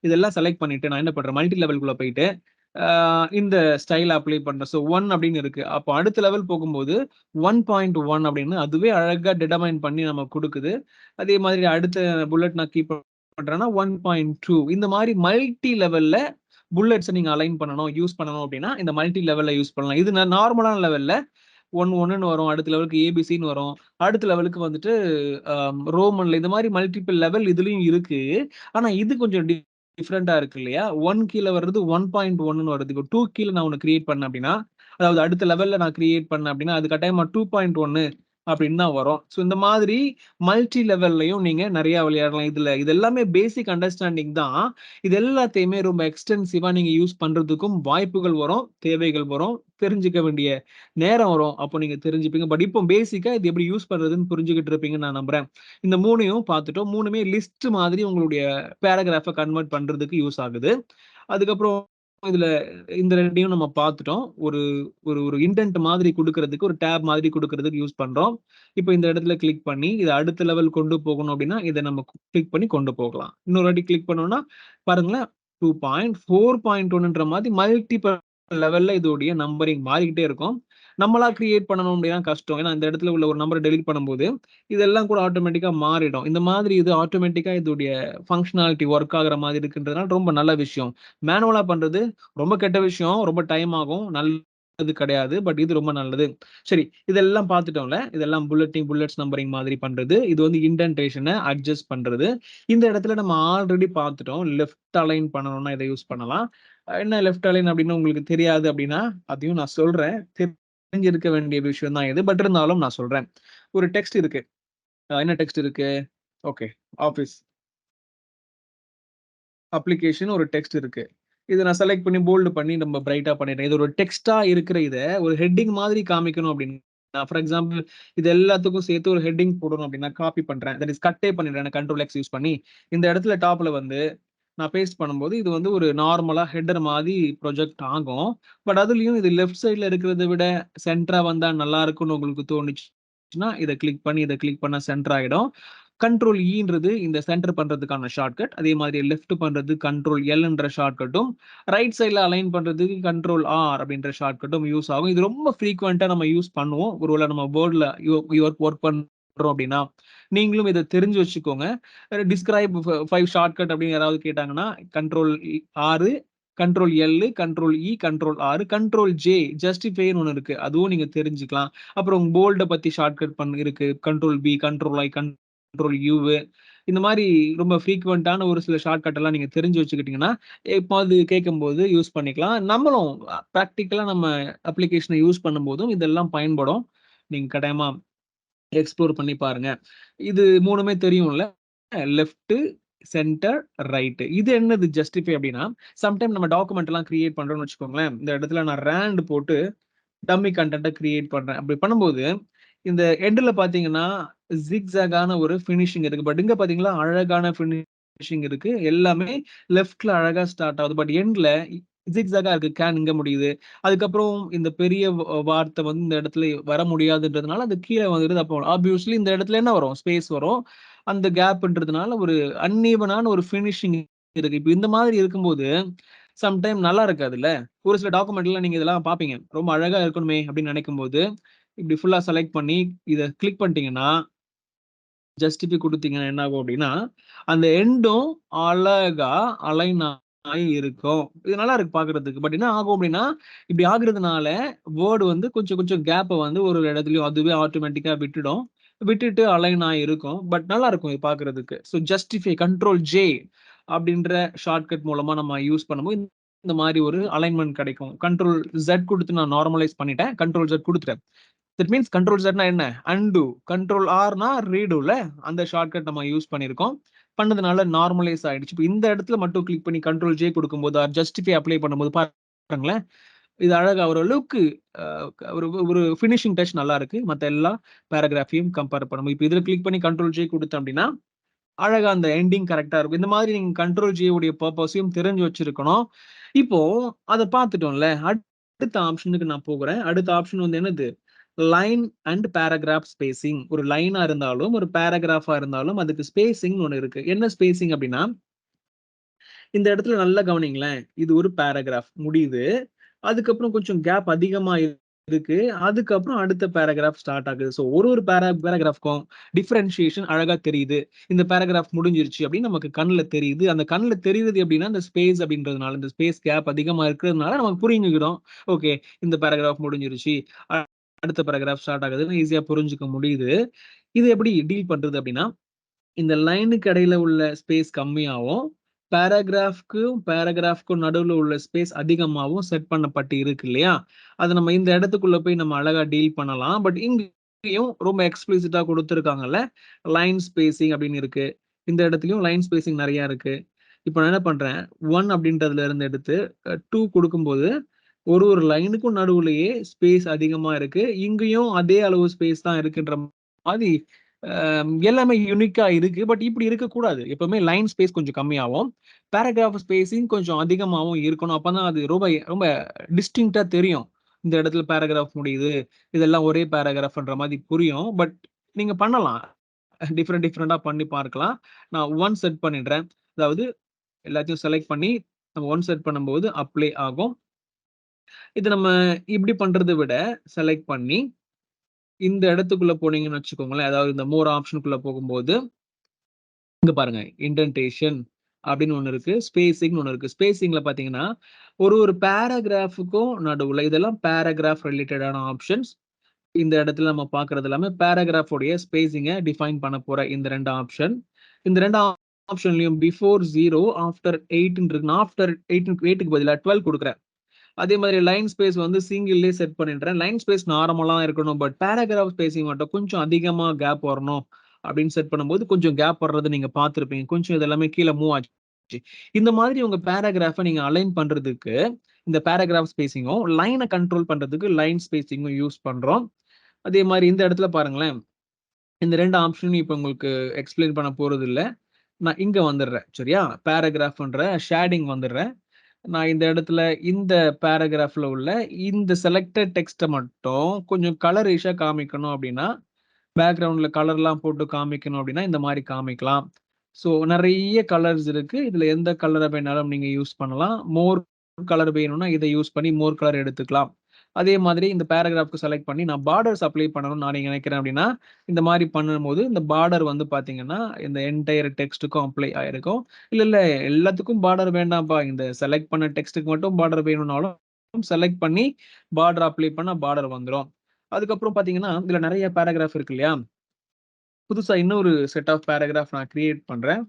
இதெல்லாம் செலக்ட் பண்ணிட்டு நான் என்ன பண்றேன், மல்டி லெவல்குள்ள போயிட்டு, ஆ இந்த ஸ்டைல் அப்ளை பண்றேன். ஸோ 1 அப்படின்னு இருக்கு. அப்போ அடுத்த லெவல் போகும்போது 1.1 அப்படின்னு அதுவே அழகா டிட்டர்மைன் பண்ணி நமக்கு குடுக்குது. அதே மாதிரி அடுத்த புல்லட் நான் கீப் பண்றேன்னா 1.2 இந்த மாரி மல்டி லெவல்ல புல்லட்ஸ நீங்க அலைன் பண்ணணும், யூஸ் பண்ணணும் அப்படின்னா, இந்த மல்டி லெவல்ல யூஸ் பண்ணலாம். இது நார்மலான லெவல்ல 1ன்னு வரும். அடுத்த லெவலுக்கு ஏபிசின்னு வரும். அடுத்த லெவலுக்கு வந்துட்டு ரோமன்ல இந்த மாரி மல்டிபிள் லெவல் இதுலயும் இருக்கு. ஆனா இது கொஞ்சம் டிஃபரெண்ட்டா இருக்கு இல்லையா? 1 கீழ வர்றது 1.1ன்னு வருது. இப்போ 2 கீழ நான் ஒண்ணு கிரியேட் பண்ணேன் அப்டின்னா, அதாவது அடுத்த லெவல்ல நான் கிரியேட் பண்ணேன் அப்டின்னா, அது கட்டாயமா 2.1 அப்டின்னு தான் வரும். ஸோ இந்த மாதிரி மல்டி லெவல்லயும் நீங்க நெறைய விளையாடலாம். இது எல்லாமே பேசிக் அண்டர்ஸ்டாண்டிங் தான். இது எல்லாத்தையுமே ரொம்ப எக்ஸ்டென்சிவா நீங்க யூஸ் பண்றதுக்கும் வாய்ப்புகள் வரும், தேவைகள் வரும், தெரிஞ்சுக்க வேண்டிய நேரம் வரும். அப்போ நீங்க தெரிஞ்சுப்பீங்க. பட் இப்போ பேசிக்கா இது எப்படி யூஸ் பண்றதுன்னு புரிஞ்சுகிட்டு இருப்பீங்கன்னு நான் நம்புறேன். இந்த 3யும் பார்த்துட்டோம். 3மே லிஸ்ட் மாதிரி உங்களுடைய பேராகிராஃப கன்வெர்ட் பண்றதுக்கு யூஸ் ஆகுது. அதுக்கப்புறம் இதுல இந்த ரெண்டையும் நம்ம பார்த்துட்டோம். ஒரு ஒரு ஒரு இன்டென்ட் மாதிரி குடுக்கறதுக்கு, ஒரு டேப் மாதிரி குடுக்கறதுக்கு யூஸ் பண்றோம். இப்ப இந்த இடத்துல கிளிக் பண்ணி, இத அடுத்த லெவல் கொண்டு போகணும் அப்படின்னா, இத நம்ம கிளிக் பண்ணி கொண்டு போகலாம். இன்னொரு வாட்டி கிளிக் பண்ணோம்னா, பாருங்களேன் 2.4.1ன்ற மாதிரி மல்டிபிள் லெவல்ல இதோடைய நம்பரிங் மாறிக்கிட்டே இருக்கும். நம்மளா கிரியேட் பண்ணணும் அப்படின்னா கஷ்டம். ஏன்னா, இந்த இடத்துல உள்ள ஒரு நம்பர டெலீட் பண்ணும்போது, இதெல்லாம் கூட ஆட்டோமேட்டிக்கா மாறிடும். இந்த மாதிரி இது ஆட்டோமேட்டிக்கா இதோடைய ஃபங்ஷனாலிட்டி ஒர்க் ஆகுற மாதிரி இருக்குன்றதுனால ரொம்ப நல்ல விஷயம். மேனுவலா பண்றது ரொம்ப கெட்ட விஷயம். ரொம்ப டைம் ஆகும். நல்லது கிடையாது. பட் இது ரொம்ப நல்லது. சரி, இதெல்லாம் பார்த்துட்டோம்ல. இதெல்லாம் புல்லட்ஸ் நம்பரிங் மாதிரி பண்றது. இது வந்து இண்டென்டேஷன அட்ஜஸ்ட் பண்றது. இந்த இடத்துல நம்ம ஆல்ரெடி பார்த்துட்டோம். லெஃப்ட் அலைன் பண்ணணும்னா இத யூஸ் பண்ணலாம். என்ன லெஃப்ட் அலைன் அப்படின்னு உங்களுக்கு தெரியாது அப்படின்னா, அதையும் நான் சொல்றேன். தெரிஞ்சிருக்க வேண்டிய விஷயம் தான் இது. பட் இருந்தாலும் நான் சொல்றேன். ஒரு டெக்ஸ்ட் இருக்கு. என்ன டெக்ஸ்ட் இருக்கு? ஓகே. ஆஃபீஸ். அப்ளிகேஷன் ஒரு டெக்ஸ்ட் இருக்கு. இத நான் செலக்ட் பண்ணி போல்ட் பண்ணி நம்ம பிரைட்டா பண்ணிட்டேன். இது ஒரு டெக்ஸ்ட்டா இருக்கிற இத ஒரு ஹெட்டிங் மாதிரி காமிக்கணும் அப்டின்னா, ஃபார் எக்ஸாம்பிள் இது எல்லாத்துக்கும் சேர்த்து ஒரு ஹெட்டிங் போடணும் அப்டின்னா, காப்பி பண்றேன். தட் இஸ் கட்டே பண்ணிடுறேன். கண்ட்ரோல் எக்ஸ் யூஸ் பண்ணி. இந்த இடத்துல டாப்ல வந்து நான் பேஸ்ட் பண்ணும்போது, இது வந்து ஒரு நார்மலா ஹெட்டர் மாரி ப்ரொஜெக்ட் ஆகும். பட் அதுலயும் இது லெஃப்ட் சைட்ல இருக்கிறத விட சென்டரா வந்தா நல்லா இருக்கும்னு உங்களுக்கு தோணுச்சுன்னா, இத கிளிக் பண்ணி இத கிளிக் பண்ணா சென்டர் ஆயிடும். கண்ட்ரோல் ஈன்றது இந்த சென்டர் பண்றதுக்கான ஷார்ட்கட். அதே மாதிரி லெஃப்ட் பண்றது கண்ட்ரோல் எல்ன்ற ஷார்ட்கட்டும், ரைட் சைட்ல அலைன் பண்றதுக்கு கண்ட்ரோல் ஆர் அப்படின்ற ஷார்ட்கட்டும் யூஸ் ஆகும். இது ரொம்ப ஃப்ரீக்வென்ட்டா நம்ம யூஸ் பண்ணுவோம். ஒருவேள நம்ம போர்ட்ல ஒர்க் பண்றோம் அப்படின்னா, நீங்களும் இத தெரிஞ்சு வச்சுக்கோங்க. டிஸ்கிரைப் 5 ஷார்ட்கட் அப்படின்னு யாராவது கேட்டாங்கன்னா, control R, control L, control E, control R, control J ஜஸ்டிஃபைன்னு ஒண்ணு இருக்கு. அதுவும் நீங்க தெரிஞ்சுக்கலாம். அப்புறம் போல்ட பத்தி ஷார்ட்கட் இருக்கு. Control P, control I, control U இந்த மாரி ரொம்ப ஃப்ரீக்வென்ட்டான ஒரு சில ஷார்ட்கட் எல்லாம் நீங்க தெரிஞ்சு வச்சுக்கிட்டீங்கன்னா, எப்போது கேட்கும்போது யூஸ் பண்ணிக்கலாம். நம்மளும் பிராக்டிகலா நம்ம அப்ளிகேஷன யூஸ் பண்ணும்போதும் இதெல்லாம் பயன்படும். நீங்க கட்டாயமா எக்ஸ்ப்ளோர் பண்ணி பாருங்க. இது 3மே தெரியும்ல. Left, centre, right. இது என்னது ஜஸ்டிஃபை அப்டின்னா, சம்டைம் நம்ம டாக்குமெண்ட் எல்லாம் கிரியேட் பண்றோம்னு வச்சுக்கோங்களேன். இந்த இடத்துல நான் ராண்ட் போட்டு டம்மி கன்டென்ட்ட கிரியேட் பண்றேன். அப்படி பண்ணும்போது, இந்த எண்டுல பார்த்தீங்கன்னா, ஜிக்ஸாகான ஒரு ஃபினிஷிங் இருக்கு. பட் இங்க பார்த்தீங்களா, அழகான ஃபினிஷிங் இருக்கு. எல்லாமே லெஃப்ட்ல அழகா ஸ்டார்ட் ஆகுது. பட் எண்ட்ல ஜிக்ஸாகா இருக்கு. கேன் இங்க முடியுது. அதுக்கப்புறம் இந்த பெரிய வார்த்தை வந்து இந்த இடத்துல வர முடியாதுன்றதுனால, அது கீழ வந்துருது. அப்போ ஆப்வியஸ்லி இந்த இடத்துல என்ன வரும்? ஸ்பேஸ் வரும். அந்த கேப்ன்றதுனால ஒரு அன்ஈவனான ஒரு ஃபினிஷிங் இருக்கு. இப்ப இந்த மாதிரி இருக்கும்போது, சம்டைம் நல்லா இருக்காதுல்ல. ஒரு சில டாக்குமெண்ட்ல நீங்க இதெல்லாம் பார்ப்பீங்க. ரொம்ப அழகா இருக்கணுமே அப்படின்னு நினைக்கும்போது, இப்படி ஃபுல்லா செலக்ட் பண்ணி இத கிளிக் பண்ணிட்டீங்கன்னா, ஜஸ்டிஃபை குடுத்தீங்கன்னா என்ன ஆகும் அப்படின்னா, அந்த எண்டும் அழகா அலைன் ஆயி இருக்கும். இது நல்லா இருக்கு பார்க்கறதுக்கு. பட் என்ன ஆகும் அப்படின்னா, இப்படி ஆகுறதுனால வேர்ட் வந்து கொஞ்சம் கொஞ்சம் கேப்ப வந்து ஒரு இடத்துலயும் அதுவே ஆட்டோமேட்டிக்கா விட்டுடும். விட்டுட்டு அலைன் ஆயி இருக்கும். பட் நல்லா இருக்கும் இது பார்க்கறதுக்கு. ஸோ ஜஸ்டிஃபை கண்ட்ரோல் ஜே அப்படின்ற ஷார்ட்கட் மூலமா நம்ம யூஸ் பண்ணும்போது, இந்த மாரி ஒரு அலைன்மென்ட் கிடைக்கும். கண்ட்ரோல் Z குடுத்து நான் நார்மலைஸ் பண்ணிட்டேன். கண்ட்ரோல் Z குடுத்துட்டேன். தட் மீன்ஸ் கண்ட்ரோல் Zனா என்ன? அன்டு. கண்ட்ரோல் Rனா ரீடூல அந்த ஷார்ட்கட் நம்ம யூஸ் பண்ணியிருக்கோம். பண்ணதுனால நார்மலைஸ் ஆயிடுச்சு. இப்ப இந்த இடத்துல மட்டும் கிளிக் பண்ணி கண்ட்ரோல் J குடுக்கும்போது, ஆர் ஜஸ்டிஃபை அப்ளை பண்ணும்போது பாருங்களேன், இது அழகா ஒரு லுக் அ ஒரு ஒரு ஃபினிஷிங் டச் நல்லா இருக்கு. மத்த எல்லா பேராகிராஃப்பையும் கம்பேர் பண்ணும்போது. இப்ப இதுல கிளிக் பண்ணி கண்ட்ரோல் J குடுத்தேன் அப்டின்னா, அழகா அந்த எண்டிங் கரெக்ட்டா இருக்கும். இந்த மாதிரி நீங்க கண்ட்ரோல் J உடைய பர்ப்பஸையும் தெரிஞ்சு வச்சிருக்கணும். இப்போ அத பார்த்துட்டோம்ல. அடுத்த ஆப்ஷனுக்கு நான் போகுறேன். அடுத்த ஆப்ஷன் வந்து என்னது? Line and paragraph spacing. ஒரு லைனா இருந்தாலும், ஒரு பேராகிராஃபா இருந்தாலும் அதுக்கு ஸ்பேசிங்ன்னு ஒண்ணு இருக்கு. என்ன ஸ்பேசிங் அப்டின்னா, இந்த இடத்துல நல்லா கவனிங்களேன். இது ஒரு பேராகிராஃப் முடியுது. அதுக்கப்புறம் கொஞ்சம் கேப் அதிகமா இருக்கு. அதுக்கப்புறம் அடுத்த பேராகிராஃப் ஸ்டார்ட் ஆகுது. ஸோ ஒரு ஒரு பேராகிராஃப்க்கும் டிஃபரன்ஷியேஷன் அழகா தெரியுது. இந்த பேராகிராஃப் முடிஞ்சிருச்சு அப்படின்னு நமக்கு கண்ல தெரியுது. அந்த கண்ல தெரியுது எப்படின்னா, இந்த ஸ்பேஸ் அப்படின்றதுனால, இந்த ஸ்பேஸ் கேப் அதிகமா இருக்கிறதுனால நமக்கு புரிஞ்சுக்கிறோம். ஓகே, இந்த பேராகிராஃப் முடிஞ்சிருச்சு. அடுத்த பேராகிராஃப் ஸ்டார்ட் ஆகுதுன்னு ஈஸியா புரிஞ்சுக்க முடியுது. இது எப்படி டீல் பண்றது அப்படின்னா, இந்த லைனுக்கு இடையில உள்ள ஸ்பேஸ் கம்மியாவும், பேராகிராஃப்க்கும் நடுவுல உள்ள ஸ்பேஸ் அதிகமாவும் செட் பண்ணப்பட்டு இருக்கு இல்லையா? அது நம்ம இந்த இடத்துக்குள்ள போய் நம்ம அழகா டீல் பண்ணலாம். பட் இங்கேயும் ரொம்ப எக்ஸ்பிளிசிட்டா குடுத்திருக்காங்கல்ல. லைன் ஸ்பேசிங் அப்படின்னு இருக்கு. இந்த இடத்துலயும் லைன் ஸ்பேசிங் நெறைய இருக்கு. இப்ப நான் என்ன பண்றேன், 1 அப்படின்றதுல இருந்து எடுத்து 2 குடுக்கும்போது, ஒரு ஒரு லைனுக்கும் நடுவுலயே ஸ்பேஸ் அதிகமா இருக்கு. இங்கேயும் அதே அளவு ஸ்பேஸ் தான் இருக்குன்ற மாரி எல்லாமே யூனிக்கா இருக்கு. பட் இப்படி இருக்கக்கூடாது. எப்பவுமே லைன் ஸ்பேஸ் கொஞ்சம் கம்மியாவும், பேராகிராஃப் ஸ்பேசிங் கொஞ்சம் அதிகமாவும் இருக்கணும். அப்பதான் அது ரொம்ப ரொம்ப டிஸ்டிங்க்ட்டா தெரியும். இந்த இடத்துல பேராகிராஃப் முடியுது. இதெல்லாம் ஒரே பேராகிராஃப்ன்ற மாரி புரியும். பட் நீங்க பண்ணலாம். டிஃபரெண்டா பண்ணி பார்க்கலாம். நான் ஒன் செட் பண்ணிடுறேன். அதாவது எல்லாத்தையும் செலக்ட் பண்ணி நம்ம ஒன் செட் பண்ணும்போது அப்ளை ஆகும். இது நம்ம இப்படி பண்றத விட செலக்ட் பண்ணி இந்த இடத்துக்குள்ள போனீங்கன்னு வச்சுக்கோங்களேன். அதாவது இந்த மோர் ஆப்ஷனுக்குள்ள போகும்போது, இங்க பாருங்க இண்டென்டேஷன் அப்படின்னு ஒண்ணு இருக்கு. ஸ்பேசிங்ன்னு ஒண்ணு இருக்கு. ஸ்பேசிங்ல பார்த்தீங்கன்னா, ஒரு ஒரு பேராகிராஃப்க்கும் நடுவுல இதெல்லாம் பேராகிராஃப் ரிலேட்டடான ஆப்ஷன்ஸ். இந்த இடத்துல நம்ம பார்க்கிறது எல்லாமே பேராகிராஃப் உடைய ஸ்பேசிங்க டிஃபைன் பண்ண போற இந்த 2 ஆப்ஷன். இந்த 2 ஆப்ஷன்லயும் பிஃபோர் 0 ஆஃப்டர் 8 இருக்கு. நான் ஆஃப்டர் 8க்கு பதிலா 12 குடுக்குறேன். அதே மாதிரி லைன் ஸ்பேஸ் வந்து சிங்கிள்லயே செட் பண்ணிடுறேன். லைன் ஸ்பேஸ் நார்மலா இருக்கணும். பட் பேராகிராஃப் ஸ்பேசிங் மட்டும் கொஞ்சம் அதிகமா கேப் வரணும் அப்படின்னு செட் பண்ணும்போது கொஞ்சம் கேப் வர்றத நீங்க பார்த்திருப்பீங்க. கொஞ்சம் இது எல்லாமே கீழ மூவ் ஆச்சு. இந்த மாதிரி உங்க பேராகிராஃப நீங்க அலைன் பண்றதுக்கு இந்த பேராகிராஃப் ஸ்பேசிங்கும், லைன கண்ட்ரோல் பண்றதுக்கு லைன் ஸ்பேசிங்கும் யூஸ் பண்றோம். அதே மாதிரி இந்த இடத்துல பாருங்களேன். இந்த 2 ஆப்ஷனையும் இப்ப உங்களுக்கு எக்ஸ்பிளைன் பண்ண போறதில்ல. நான் இங்க வந்துடுறேன். சரியா? பேராகிராஃப்ன்ற ஷேடிங் வந்துடுறேன். நான் இந்த இடத்துல இந்த பேராகிராஃப்ல உள்ள இந்த செலக்டட் டெக்ஸ்ட்ட மட்டும் கொஞ்சம் கலரிஷா காமிக்கணும் அப்படின்னா, பேக்கிரவுண்ட்ல கலர்லாம் போட்டு காமிக்கணும் அப்படின்னா, இந்த மாரி காமிக்கலாம். ஸோ நெறைய கலர்ஸ் இருக்கு. இதுல எந்த கலர வேணாலும் நீங்க யூஸ் பண்ணலாம். மோர் கலர் வேணும்னா இத யூஸ் பண்ணி மோர் கலர் எடுத்துக்கலாம். அதே மாதிரி இந்த பேராகிராஃப்க்கு செலக்ட் பண்ணி நான் பார்டர்ஸ் அப்ளை பண்ணணும்னு நான் நினைக்கிறேன் அப்படின்னா, இந்த மாரி பண்ணும்போது இந்த பார்டர் வந்து பார்த்தீங்கன்னா, இந்த என்டயர் டெக்ஸ்ட்டுக்கும் அப்ளை ஆயிருக்கும். இல்ல எல்லாத்துக்கும் பார்டர் வேண்டாம்ப்பா. இந்த செலக்ட் பண்ண டெக்ஸ்ட்டுக்கு மட்டும் பார்டர் வேணும்னாலும் செலக்ட் பண்ணி பார்டர் அப்ளை பண்ணா பார்டர் வந்துரும். அதுக்கப்புறம் பார்த்தீங்கன்னா, இதுல நெறைய பேராகிராஃப் இருக்கு இல்லையா? புதுசா இன்னொரு செட் ஆஃப் பேராகிராஃப் நான் கிரியேட் பண்றேன்.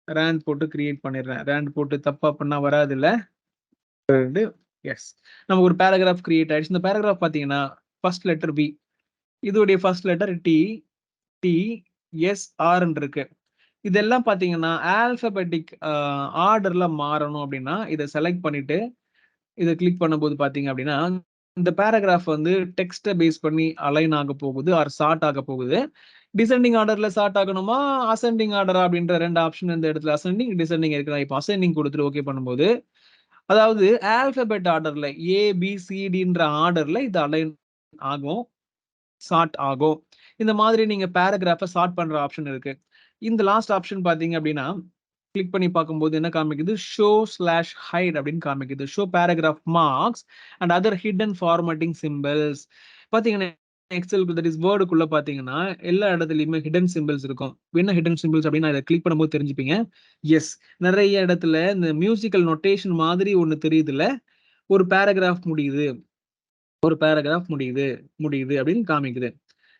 ராண்ட் போட்டு கிரியேட் பண்ணிடுறேன். ராண்ட் போட்டு தப்பா பண்ணா வராதுல்ல. எஸ். நமக்கு ஒரு பேராகிராஃப் கிரியேட் ஆயிடுச்சு. இந்த பேராகிராஃப் பார்த்தீங்கன்னா, ஃபர்ஸ்ட் லெட்டர் பி. இதோடைய first letter D, D, S, ஆர்ன்னு இருக்கு. இதெல்லாம் பார்த்தீங்கன்னா, ஆல்பாபெட்டிக் ஆர்டர்ல மாறணும் அப்படின்னா, இத செலக்ட் பண்ணிட்டு, இத கிளிக் பண்ணும்போது பார்த்தீங்க அப்படின்னா, இந்த பேராகிராஃப் வந்து டெக்ஸ்ட்ட பேஸ் பண்ணி அலைன் ஆக போகுது ஆர் சார்ட் ஆக போகுது. டிசெண்டிங் ஆர்டர்ல சார்ட் ஆகணுமா? அசெண்டிங் ஆர்டரா? அப்படின்ற 2 ஆப்ஷன் இந்த இடத்துல அசெண்டிங், டிசெண்டிங் இருக்கு. நான் இப்ப அசெண்டிங் குடுத்துட்டு ஓகே பண்ணும்போது, அதாவது ஆல்பபெட் ஆர்டர்ல ஏ, பி, சி, டின்ற ஆர்டர்ல இது அலைன் ஆகும். சார்ட் ஆகும். இந்த மாதிரி நீங்க பேராகிராஃப சார்ட் பண்ற ஆப்ஷன் இருக்கு. இந்த லாஸ்ட் ஆப்ஷன் பார்த்தீங்க அப்படின்னா, கிளிக் பண்ணி பார்க்கும்போது என்ன காமிக்குது? ஷோ/ஹைட் அப்படின்னு காமிக்குது. Show paragraph marks and other hidden formatting symbols. பார்த்தீங்கன்னா, எக்ஸல் தட் இஸ் வேர்டுக்குள்ள பார்த்தீங்கன்னா, எல்லா இடத்துலயுமே ஹிட்டன் சிம்பல்ஸ் இருக்கும். என்ன ஹிட்டன் சிம்பல்ஸ் அப்படின்னு இத கிளிக் பண்ணும்போது தெரிஞ்சுப்பீங்க. எஸ். நெறைய இடத்துல இந்த மியூசிக்கல் நோட்டேஷன் மாதிரி ஒண்ணு தெரியுதுல்ல. ஒரு பேராகிராஃப் முடியுது. ஒரு பேராகிராஃப் முடியுது, முடியுது அப்படின்னு காமிக்குது.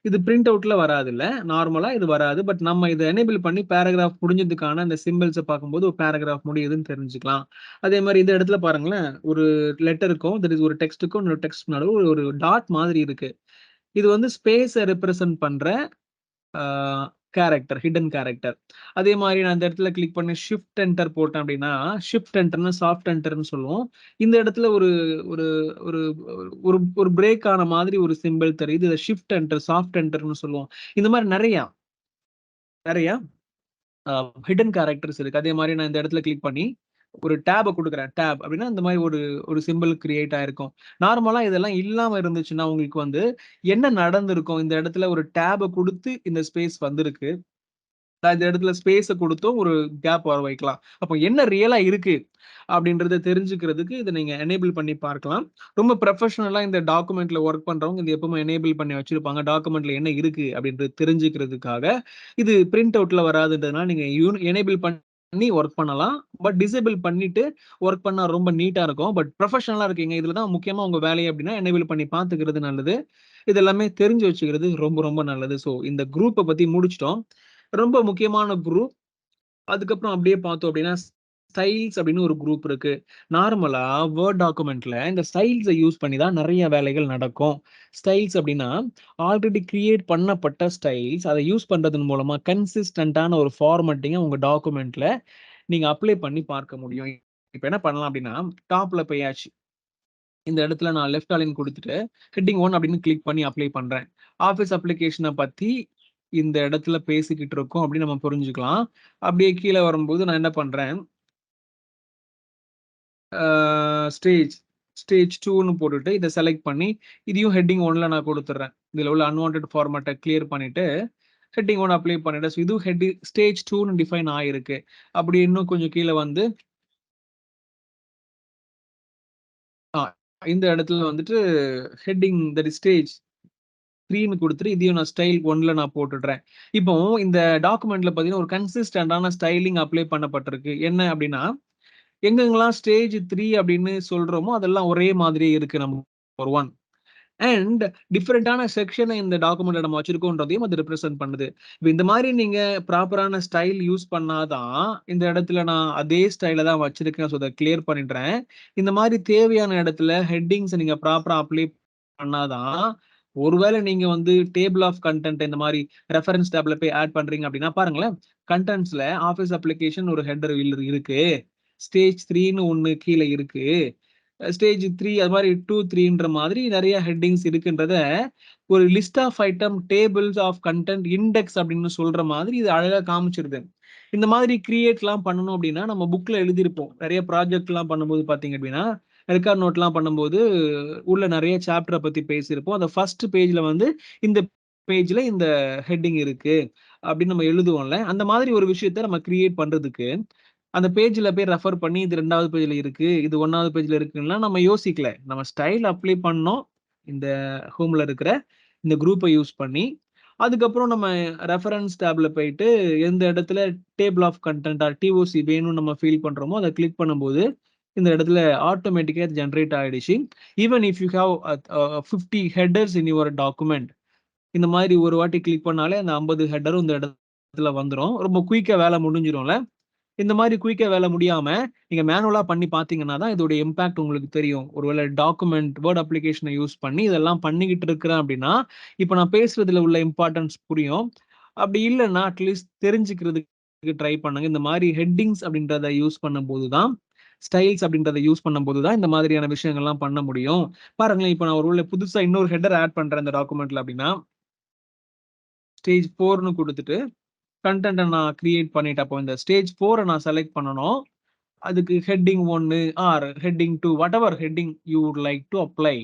இது பிரிண்ட் அவுட்ல வராதுல்ல. நார்மலா இது வராது. பட் நம்ம இத எனேபிள் பண்ணி பேராகிராஃப் முடிஞ்சதுக்கான அந்த சிம்பல்ஸ பார்க்கும்போது ஒரு பேராகிராஃப் முடியுதுன்னு தெரிஞ்சுக்கலாம். அதே மாரி இந்த இடத்துல பாருங்களேன், ஒரு லெட்டருக்கும் தட் இஸ் ஒரு டெக்ஸ்ட்டுக்கும் இன்னொரு டெக்ஸ்ட் நடுவுல ஒரு ஒரு டாட் மாதிரி இருக்கு. இது வந்து ஸ்பேஸ ரெப்ரசன்ட் பண்ற ஆ கேரக்டர், ஹிட்டன் கேரக்டர். அதே மாரி நான் இந்த இடத்துல கிளிக் பண்ணி ஷிஃப்ட் என்டர் போட்டேன் அப்படின்னா, ஷிஃப்ட் என்டர்ன்னு சாஃப்ட் என்டர்ன்னு சொல்லுவோம். இந்த இடத்துல ஒரு ஒரு ஒரு ஒரு ஒரு பிரேக் ஆன மாதிரி ஒரு சிம்பல் தெரியுது. இத ஷிஃப்ட் என்டர், சாஃப்ட் என்டர்ன்னு சொல்லுவோம். இந்த மாரி நெறையா ஹிட்டன் கேரக்டர்ஸ் இருக்கு. அதே மாரி நான் இந்த இடத்துல கிளிக் பண்ணி ஒரு டேப குடுக்குறேன். டேப் அப்படின்னா இந்த மாரி ஒரு ஒரு சிம்பல் கிரியேட் ஆயிருக்கும். நார்மலா இதெல்லாம் இல்லாம இருந்துச்சுன்னா, உங்களுக்கு வந்து என்ன நடந்திருக்கும்? இந்த இடத்துல ஒரு டேப குடுத்து இந்த ஸ்பேஸ் வந்திருக்கு. நான் இந்த இடத்துல ஸ்பேஸ குடுத்தும் ஒரு கேப் வர வைக்கலாம். அப்போ என்ன ரியலா இருக்கு அப்படின்றத தெரிஞ்சுக்கிறதுக்கு இத நீங்க எனேபிள் பண்ணி பார்க்கலாம். ரொம்ப ப்ரொஃபஷனலா இந்த டாக்குமெண்ட்ல வொர்க் பண்றவங்க இது எப்பவுமே எனேபிள் பண்ணி வச்சிருப்பாங்க. டாக்குமெண்ட்ல என்ன இருக்கு அப்படின்றது தெரிஞ்சுக்கிறதுக்காக. இது பிரிண்ட் அவுட்ல வராதுன்றதுனால நீங்க எனேபிள் பண்ணி வொர்க் பண்ணலாம். பட் டிசேபிள் பண்ணிட்டு வொர்க் பண்ணா ரொம்ப நீட்டா இருக்கும். பட் ப்ரொஃபஷனலா இருக்கீங்க. இதுல தான் முக்கியமா உங்க வேலை அப்படின்னா எனேபிள் பண்ணி பார்த்துக்கிறது நல்லது. இது எல்லாமே தெரிஞ்சு வச்சுக்கிறது ரொம்ப ரொம்ப நல்லது. ஸோ இந்த குரூப்ப பத்தி முடிச்சுட்டோம். ரொம்ப முக்கியமான குரூப். அதுக்கப்புறம் அப்படியே பார்த்தோம் அப்படின்னா, ஸ்டைல்ஸ் அப்படின்னு ஒரு குரூப் இருக்கு. நார்மலா வேர்ட் டாக்குமெண்ட்ல இந்த ஸ்டைல்ஸ யூஸ் பண்ணி தான் நெறைய வேலைகள் நடக்கும். ஸ்டைல்ஸ் அப்படின்னா, ஆல்ரெடி கிரியேட் பண்ணப்பட்ட ஸ்டைல்ஸ். அத யூஸ் பண்றதன் மூலமா கன்சிஸ்டன்ட்டான ஒரு ஃபார்மேட்டிங்க உங்க டாக்குமெண்ட்ல நீங்க அப்ளை பண்ணி பார்க்க முடியும். இப்ப என்ன பண்ணலாம் அப்படின்னா, டாப்ல போயாச்சு. இந்த இடத்துல நான் லெஃப்ட் அலைன் குடுத்துட்டு, ஹெட்டிங் 1 அப்படின்னு கிளிக் பண்ணி அப்ளை பண்றேன். ஆஃபிஸ் அப்ளிகேஷன பத்தி இந்த இடத்துல பேசிக்கிட்டு இருக்கோம் அப்படின்னு நம்ம புரிஞ்சுக்கலாம். அப்படியே கீழே வரும்போது நான் என்ன பண்றேன், ஸ்டேஜ் ஸ்டேஜ் 2ன்னு போட்டுட்டு இதை செலக்ட் பண்ணி இதையும் ஹெட்டிங் 1ல நான் கொடுத்துட்றேன். இதுல உள்ள அன்வான்டட் ஃபார்மேட்டை கிளியர் பண்ணிட்டு ஹெட்டிங் 1 அப்ளை பண்ணிட்டேன். ஸோ இதுவும் ஸ்டேஜ் 2ன்னு டிஃபைன் ஆயிருக்கு. அப்படி இன்னும் கொஞ்சம் கீழே வந்து இந்த இடத்துல வந்துட்டு ஹெட்டிங் தட் இஸ் ஸ்டேஜ் 3ன்னு கொடுத்துட்டு இதையும் நான் ஸ்டைல் 1ல நான் போட்டுடுறேன். இப்போ இந்த டாக்குமெண்ட்ல பார்த்தீங்கன்னா, ஒரு கன்சிஸ்டன்டான ஸ்டைலிங் அப்ளை பண்ணப்பட்டிருக்கு. என்ன அப்படின்னா, எங்கெங்கெல்லாம் ஸ்டேஜ் 3 அப்படின்னு சொல்றோமோ, அதெல்லாம் ஒரே மாதிரியே இருக்கு நம்பர் 1. அண்ட் டிஃபரெண்டான செக்ஷனை இந்த டாக்குமெண்ட்ல நம்ம வச்சிருக்கோன்றதையும் அது ரெப்ரசென்ட் பண்ணுது. இப்ப இந்த மாதிரி நீங்க ப்ராப்பரான ஸ்டைல் யூஸ் பண்ணாதான், இந்த இடத்துல நான் அதே ஸ்டைல தான் வச்சிருக்கேன். ஸோ, அத கிளியர் பண்ணிடுறேன். இந்த மாதிரி தேவையான இடத்துல ஹெட்டிங்ஸ நீங்க ப்ராப்பரா அப்ளை பண்ணாதான், ஒருவேளை நீங்க வந்து டேபிள் ஆஃப் கன்டென்ட் இந்த மாதிரி ரெஃபரன்ஸ் டேப்ல போய் ஆட் பண்றீங்க அப்படின்னா பாருங்களேன், கன்டென்ட்ஸ்ல ஆஃபீஸ் அப்ளிகேஷன் ஒரு ஹெடர் இருக்கு. ஸ்டேஜ் 3ன்னு ஒண்ணு கீழ இருக்கு. ஸ்டேஜ் 3 அது மாதிரி 2, 3ன்ற மாதிரி நிறைய ஹெட்டிங்ஸ் இருக்குன்றத ஒரு list of item, tables of content, index அப்படின்னு சொல்ற மாதிரி இது அழகா காமிச்சிருது. இந்த மாதிரி கிரியேட்லாம் பண்ணணும் அப்படின்னா நம்ம புக்ல எழுதியிருப்போம். நிறைய ப்ராஜெக்ட்லாம் பண்ணும்போது பார்த்தீங்க அப்படின்னா, ரெக்கார்ட் நோட்லாம் பண்ணும்போது உள்ள நிறைய சாப்டரை பத்தி பேசியிருப்போம். அந்த ஃபர்ஸ்ட் பேஜ்ல வந்து இந்த பேஜ்ல இந்த ஹெட்டிங் இருக்கு அப்படின்னு நம்ம எழுதுவோம்ல. அந்த மாதிரி ஒரு விஷயத்த நம்ம கிரியேட் பண்றதுக்கு அந்த பேஜ்ல போய் ரெஃபர் பண்ணி இது 2வது பேஜ்ல இருக்கு, இது 1வது பேஜ்ல இருக்குன்னுலாம் நம்ம யோசிக்கல. நம்ம ஸ்டைல் அப்ளை பண்ணோம். இந்த ஹோம்ல இருக்கிற இந்த குரூப்ப யூஸ் பண்ணி, அதுக்கப்புறம் நம்ம ரெஃபரன்ஸ் டேப்ல போயிட்டு எந்த இடத்துல table of content or TOC வேணும்னு நம்ம ஃபீல் பண்றோமோ, அத கிளிக் பண்ணும்போது, இந்த இடத்துல ஆட்டோமேட்டிக்கா அது ஜெனரேட் ஆயிடுச்சு. Even if you have 50 headers in your document, இந்த மாதிரி ஒரு வாட்டி கிளிக் பண்ணாலே அந்த 50 ஹெடரும் இந்த இடத்துல வந்துரும். ரொம்ப குயிக்கா வேலை முடிஞ்சிரும்ல. இந்த மாதிரி குயிக்கா வேலை முடியாம, நீங்க மேனுவலா பண்ணி பார்த்தீங்கன்னா தான் இதோட இம்பாக்ட் உங்களுக்கு தெரியும். ஒருவேளை டாக்குமெண்ட், வேர்ட் அப்ளிகேஷன யூஸ் பண்ணி இதெல்லாம் பண்ணிக்கிட்டு இருக்கிறேன் அப்படின்னா, இப்ப நான் பேசுறதுல உள்ள இம்பார்ட்டன்ஸ் புரியும். அப்படி இல்லன்னா, அட்லீஸ்ட் தெரிஞ்சுக்கிறதுக்கு ட்ரை பண்ணுங்க. இந்த மாதிரி ஹெட்டிங்ஸ் அப்படின்றத யூஸ் பண்ணும்போது தான், ஸ்டைல்ஸ் அப்படின்றத யூஸ் பண்ணும்போது தான் இந்த மாதிரியான விஷயங்கள்லாம் பண்ண முடியும். பாருங்களேன், இப்ப நான் ஒருவேளை புதுசா இன்னொரு ஹெடர் ஆட் பண்றேன் இந்த டாக்குமெண்ட்ல அப்படின்னா, ஸ்டேஜ் 4ன்னு குடுத்துட்டு கன்டென்ட்ட நான் கிரியேட் பண்ணிட்டேன். அப்போ இந்த ஸ்டேஜ் 4 நான் செலக்ட் பண்ணணும். அதுக்கு heading 1 or heading 2 whatever heading you would like to apply.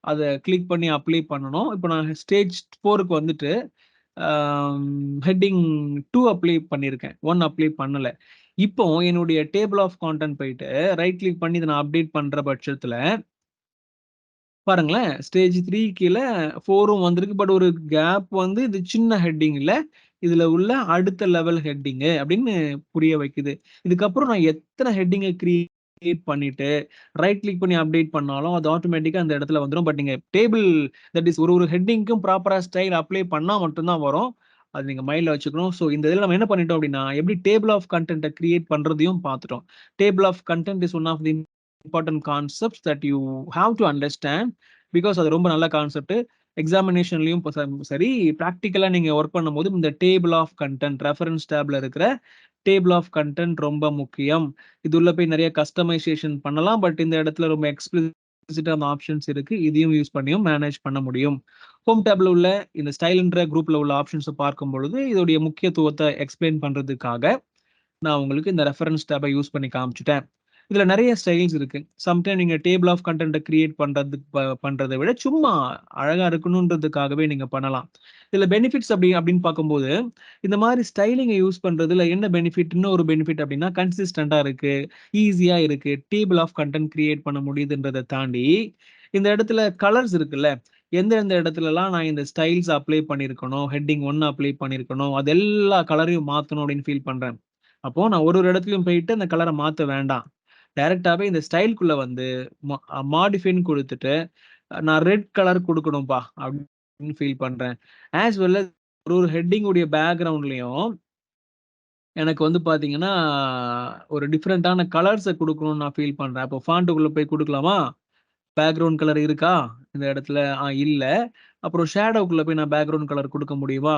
அத கிளிக் பண்ணி அப்ளை பண்ணணும். இப்போ நான் ஸ்டேஜ் 4க்கு வந்துட்டு ஹெட்டிங் 2 அப்ளை பண்ணியிருக்கேன். 1 அப்ளை பண்ணல. இப்போ என்னுடைய டேபிள் ஆஃப் கன்டென்ட் போயிட்டு ரைட் கிளிக் பண்ணி இத நான் அப்டேட் பண்ற பட்சத்துல பாருங்களேன், ஸ்டேஜ் 3 கீழ 4ம் வந்திருக்கு. பட் ஒரு கேப் வந்து இது சின்ன ஹெட்டிங் இல்ல. இதுல உள்ள அடுத்த லெவல் ஹெட்டிங்கு அப்படின்னு புரிய வைக்குது. இதுக்கப்புறம் நான் எத்தன ஹெட்டிங்க கிரியேட் பண்ணிட்டு, ரைட் கிளிக் பண்ணி அப்டேட் பண்ணாலும் அது ஆட்டோமேட்டிக்கா அந்த இடத்துல வந்துரும். பட் நீங்க டேபிள் தட் இஸ் ஒரு ஹெட்டிங்க்கும் ப்ராப்பரா ஸ்டைல் அப்ளை பண்ணா மட்டும் தான் வரும். அது நீங்க மைண்ட்ல வச்சுக்கணும். ஸோ இந்த இதுல நம்ம என்ன பண்ணிட்டோம் அப்படின்னா, எப்படி டேபிள் ஆஃப் கன்டென்ட்ட கிரியேட் பண்றதையும் பார்த்துட்டோம். Table of content is one of the important concepts that you have to understand. Because அது ரொம்ப நல்ல கான்செப்ட். எக்ஸாமினேஷன்லயும் சரி, பிராக்டிகலா நீங்க ஒர்க் பண்ணும்போது இந்த டேபிள் ஆஃப் கன்டென்ட் ரெஃபரன்ஸ் டேப்ல இருக்கிற டேபிள் ஆஃப் கன்டென்ட் ரொம்ப முக்கியம். இது உள்ள போய் நிறைய கஸ்டமைசேஷன் பண்ணலாம். பட் இந்த இடத்துல ரொம்ப எக்ஸ்பிளிசிட்டான ஆப்ஷன்ஸ் இருக்கு. இதையும் யூஸ் பண்ணியும் மேனேஜ் பண்ண முடியும். ஹோம் டேப்ல உள்ள இந்த ஸ்டைல்ன்ற குரூப்ல உள்ள ஆப்ஷன்ஸ பார்க்கும் பொழுது, இதோடைய முக்கியத்துவத்த எக்ஸ்பிளைன் பண்றதுக்காக நான் உங்களுக்கு இந்த ரெஃபரன்ஸ் டேப்ப யூஸ் பண்ணி காமிச்சுட்டேன். இதுல நெறைய ஸ்டைல்ஸ் இருக்கு. சம்டைம் நீங்க டேபிள் ஆஃப் கன்டென்ட்ட கிரியேட் பண்றத விட சும்மா அழகா இருக்கணுன்றதுக்காகவே நீங்க பண்ணலாம். இதுல பெனிஃபிட்ஸ் அப்படின்னு பார்க்கும்போது, இந்த மாரி ஸ்டைலிங்க யூஸ் பண்றதுல என்ன பெனிஃபிட், இன்னொரு பெனிஃபிட் அப்படின்னா கன்சிஸ்டன்ட்டா இருக்கு, ஈஸியா இருக்கு, டேபிள் ஆஃப் கன்டென்ட் கிரியேட் பண்ண முடியுதுன்றத தாண்டி, இந்த இடத்துல கலர்ஸ் இருக்குல்ல, எந்தெந்த இடத்துலலாம் நான் இந்த ஸ்டைல்ஸ் அப்ளை பண்ணியிருக்கணும், ஹெட்டிங் 1 அப்ளை பண்ணியிருக்கணும், அது எல்லா கலரையும் மாத்தணும் அப்படின்னு ஃபீல் பண்றேன். அப்போ நான் ஒரு ஒரு இடத்துலயும் போயிட்டு அந்த கலர மாத்த வேண்டாம். டைரக்ட்டாவே இந்த ஸ்டைல்க்குள்ள வந்து மாடிஃபைன்னு குடுத்துட்டு, நான் ரெட் கலர் குடுக்கணும்பா அப்படின்னு ஃபீல் பண்றேன். ஆஸ் வெல் அஸ் ஒரு ஒரு ஹெட்டிங் உடைய பேக்கிரவுண்ட்லயும் எனக்கு வந்து பார்த்தீங்கன்னா, ஒரு டிஃபரண்டான கலர்ஸ குடுக்கணும்னு நான் ஃபீல் பண்றேன். அப்போ ஃபாண்ட்டுக்குள்ள போய் குடுக்கலாமா? பேக்கிரவுண்ட் கலர் இருக்கா? இந்த இடத்துல இல்ல. அப்புறம் ஷேடோக்குள்ள போய் நான் பேக்கிரவுண்ட் கலர் குடுக்க முடியுமா?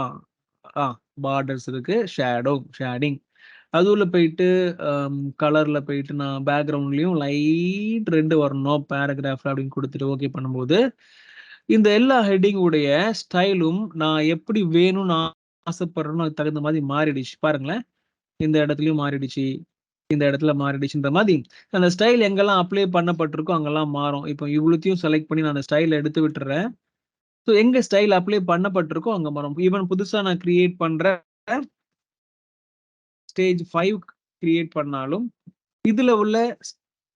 ஆ பார்டர்ஸ் இருக்கு. ஷேடிங். அது உள்ள போயிட்டு கலர்ல போயிட்டு நான் பேக்கிரவுண்ட்லயும் லைட் ரெட் வரணும் பேராகிராஃப்ல அப்படின்னு குடுத்துட்டு ஓகே பண்ணும்போது, இந்த எல்லா ஹெட்டிங் உடைய ஸ்டைலும் நான் எப்படி வேணும்னு ஆசைப்படுறோம் அதுக்கு தகுந்த மாதிரி மாறிடுச்சு பாருங்களேன். இந்த இடத்துலயும் மாறிடுச்சு, இந்த இடத்துல மாறிடுச்சுன்ற மாதிரி அந்த ஸ்டைல் எங்கெல்லாம் அப்ளை பண்ணப்பட்டிருக்கோ அங்கெல்லாம் மாறும். இப்போ இவ்வளத்தையும் செலக்ட் பண்ணி நான் அந்த ஸ்டைல எடுத்து விட்டுறேன். ஸோ எங்க ஸ்டைல் அப்ளை பண்ணப்பட்டிருக்கோ அங்க மாறும். ஈவன் புதுசா நான் கிரியேட் பண்ற ஸ்டேஜ் 5 கிரியேட் பண்ணாலும் இதுல உள்ள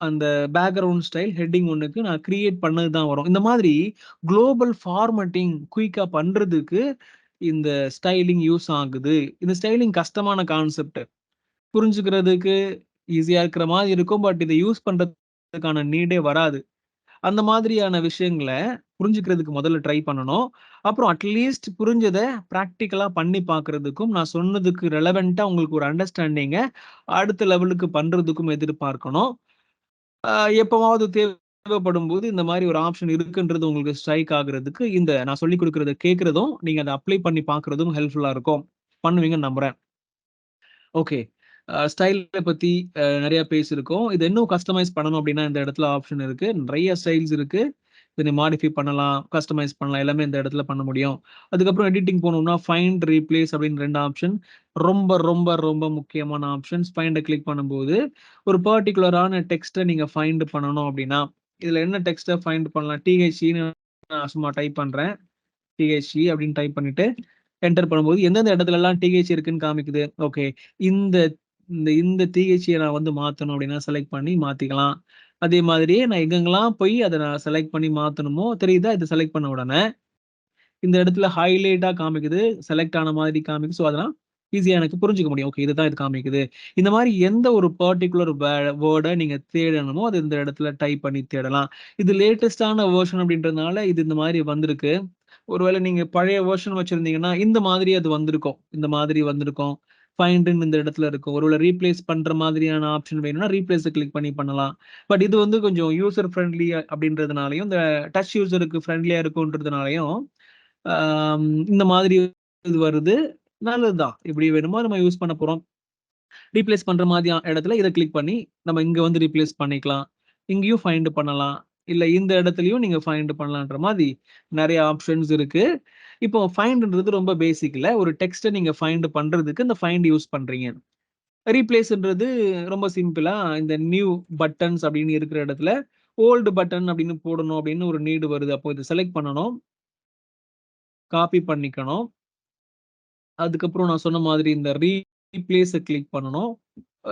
அந்த பேக்ரவுண்ட் ஸ்டைல் ஹெட்டிங் ஒண்ணுக்கு நான் கிரியேட் பண்ணது தான் வரும். இந்த மாதிரி குளோபல் ஃபார்மட்டிங் குயிக்கா பண்றதுக்கு இந்த ஸ்டைலிங் யூஸ் ஆகுது. இந்த ஸ்டைலிங் கஷ்டமான கான்செப்ட். புரிஞ்சுக்கிறதுக்கு ஈஸியா இருக்கிற மாதிரி இருக்கும். பட் இத யூஸ் பண்றதுக்கான நீடே வராது. அந்த மாதிரியான விஷயங்கள புரிஞ்சுக்கிறதுக்கு முதல்ல ட்ரை பண்ணணும். அப்புறம் அட்லீஸ்ட் புரிஞ்சத பிராக்டிகலா பண்ணி பார்க்கிறதுக்கும், நான் சொன்னதுக்கு ரெலவென்ட்டா உங்களுக்கு ஒரு அண்டர்ஸ்டாண்டிங்க அடுத்த லெவலுக்கு பண்றதுக்கும் எதிர்பார்க்கணும். அ எப்பவாவது தேவைப்படும்போது இந்த மாரி ஒரு ஆப்ஷன் இருக்குன்றது உங்களுக்கு ஸ்ட்ரைக் ஆகுறதுக்கு, இந்த நான் சொல்லிக் குடுக்கிறத கேட்கிறதும், நீங்க அத அப்ளை பண்ணி பார்க்கிறதும் ஹெல்ப்ஃபுல்லா இருக்கும். பண்ணுவீங்கன்னு நம்புறேன். ஓகே. ஸ்டைல பத்தி நெறைய பேசியிருக்கோம். இத இன்னும் கஸ்டமைஸ் பண்ணணும் அப்டின்னா, இந்த இடத்துல ஆப்ஷன் இருக்கு. நெறைய ஸ்டைல்ஸ் இருக்கு. இத நீ மாடிஃபை பண்ணலாம், கஸ்டமைஸ் பண்ணலாம். எல்லாமே இந்த இடத்துல பண்ண முடியும். அதுக்கப்புறம் எடிட்டிங் போனோம்னா, ஃபைண்ட், ரீப்ளேஸ் அப்படின்னு 2 ஆப்ஷன். ரொம்ப, ரொம்ப, ரொம்ப முக்கியமான ஆப்ஷன்ஸ். ஃபைண்ட கிளிக் பண்ணும்போது, ஒரு பர்ட்டிகுலரான டெக்ஸ்ட்ட நீங்க ஃபைண்ட் பண்ணணும் அப்படின்னா, இதுல என்ன டெக்ஸ்ட்ட ஃபைண்ட் பண்ணலாம்? THEன்னு நான் சும்மா டைப் பண்றேன். THE அப்படின்னு டைப் பண்ணிட்டு, என்டர் பண்ணும்போது எந்தெந்த இடத்துலலாம் TH இருக்குன்னு காமிக்குது. ஓகே. இந்த இந்த இந்த THE நான் வந்து மாத்தணும் அப்படின்னா, செலக்ட் பண்ணி மாத்திக்கலாம். அதே மாதிரியே நான் எங்கெங்கலாம் போய் அத நான் செலக்ட் பண்ணி மாத்தணுமோ தெரியுதா? இத செலக்ட் பண்ண உடனே, இந்த இடத்துல ஹைலைட்டா காமிக்குது. செலக்ட் ஆன மாதிரி காமிக்குது. ஸோ, அதெல்லாம் ஈஸியா எனக்கு புரிஞ்சுக்க முடியும். ஓகே. இதுதான் இது காமிக்குது. இந்த மாரி எந்த ஒரு பர்ட்டிகுலர் வேர்ட நீங்க தேடணுமோ, அது இந்த இடத்துல டைப் பண்ணி தேடலாம். இது லேட்டஸ்ட்டான வெர்ஷன் அப்படின்றதுனால, இது இந்த மாரி வந்திருக்கு. ஒருவேளை நீங்க பழைய வெர்ஷன் வச்சிருந்தீங்கன்னா, இந்த மாதிரி அது வந்திருக்கும். இந்த மாதிரி வந்திருக்கும். ஃபைண்டுன்னு இந்த இடத்துல இருக்கும். ஒருவேளை ரீப்ளேஸ் பண்ற மாதிரியான ஆப்ஷன் வேணும்னா, ரீப்ளேஸ கிளிக் பண்ணி பண்ணலாம். பட் இது வந்து கொஞ்சம் யூசர் ஃப்ரெண்ட்லி அப்படின்றதுனாலயும், இந்த டச் யூசருக்கு ஃப்ரெண்ட்லியா இருக்குன்றதுனாலயும், இந்த மாதிரி இது வருது. நல்லது தான். எப்படி வேணுமோ நம்ம யூஸ் பண்ண போறோம். ரீப்ளேஸ் பண்ற மாதிரியான இடத்துல இத கிளிக் பண்ணி, நம்ம இங்க வந்து ரீப்ளேஸ் பண்ணிக்கலாம். இங்கேயும் ஃபைண்ட் பண்ணலாம். இல்ல இந்த இடத்துலயும் நீங்க ஃபைண்ட் பண்ணலான்ற மாதிரி நெறைய ஆப்ஷன்ஸ் இருக்கு. இப்போ ஃபைண்ட்ன்றது ரொம்ப பேசிக் இல்ல. ஒரு டெக்ஸ்ட்ட நீங்க ஃபைண்ட் பண்றதுக்கு இந்த ஃபைண்ட் யூஸ் பண்றீங்க. ரீப்ளேஸ்ன்றது ரொம்ப சிம்பிளா இந்த நியூ பட்டன்ஸ் அப்படின்னு இருக்கிற இடத்துல, ஓல்டு பட்டன் அப்படின்னு போடணும் அப்படின்னு ஒரு நீடு வருது. அப்போ இத செலக்ட் பண்ணணும். காப்பி பண்ணிக்கணும். அதுக்கப்புறம் நான் சொன்ன மாதிரி இந்த ரீப்ளேஸ கிளிக் பண்ணணும்.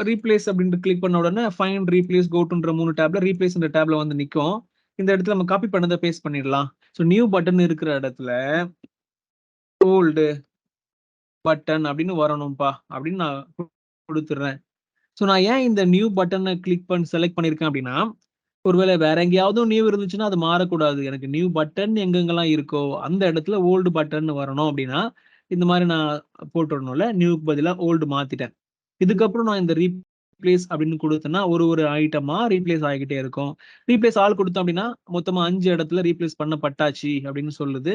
ரீப்ளேஸ் அப்படின்ட்டு கிளிக் பண்ண உடனே ஃபைண்ட், ரீப்ளேஸ், கோ டூன்ற 3 டேப்ல ரீப்ளேஸ்ன்ற டேப்ல வந்து நிக்கும். இந்த இடத்துல நம்ம காப்பி பண்ணத பேஸ்ட் பண்ணிடலாம். ஸோ நியூ பட்டன் இருக்கிற இடத்துல ஓல்டு பட்டன் அப்படின்னு வரணும்ப்பா அப்படின்னு நான் குடுத்துடுறேன். ஸோ நான் ஏன் இந்த நியூ பட்டன கிளிக் செலக்ட் பண்ணியிருக்கேன் அப்படின்னா, ஒருவேளை வேற எங்கேயாவது நியூ இருந்துச்சுன்னா அது மாறக்கூடாது. எனக்கு நியூ பட்டன் எங்கெங்கலாம் இருக்கோ, அந்த இடத்துல ஓல்டு பட்டன் வரணும் அப்படின்னா, இந்த மாரி நான் போட்டுடணும்ல. நியூக்கு பதிலா ஓல்டு மாத்திட்டேன். இதுக்கப்புறம் நான் இந்த ரீப்ளேஸ் அப்படின்னு குடுத்தேன்னா, ஒரு ஐட்டமா ரீப்ளேஸ் ஆகிக்கிட்டே இருக்கும். ரீப்ளேஸ் ஆல் குடுத்தோம் அப்படின்னா, மொத்தமா 5 இடத்துல ரீப்ளேஸ் பண்ணப்பட்டாச்சு அப்படின்னு சொல்லுது.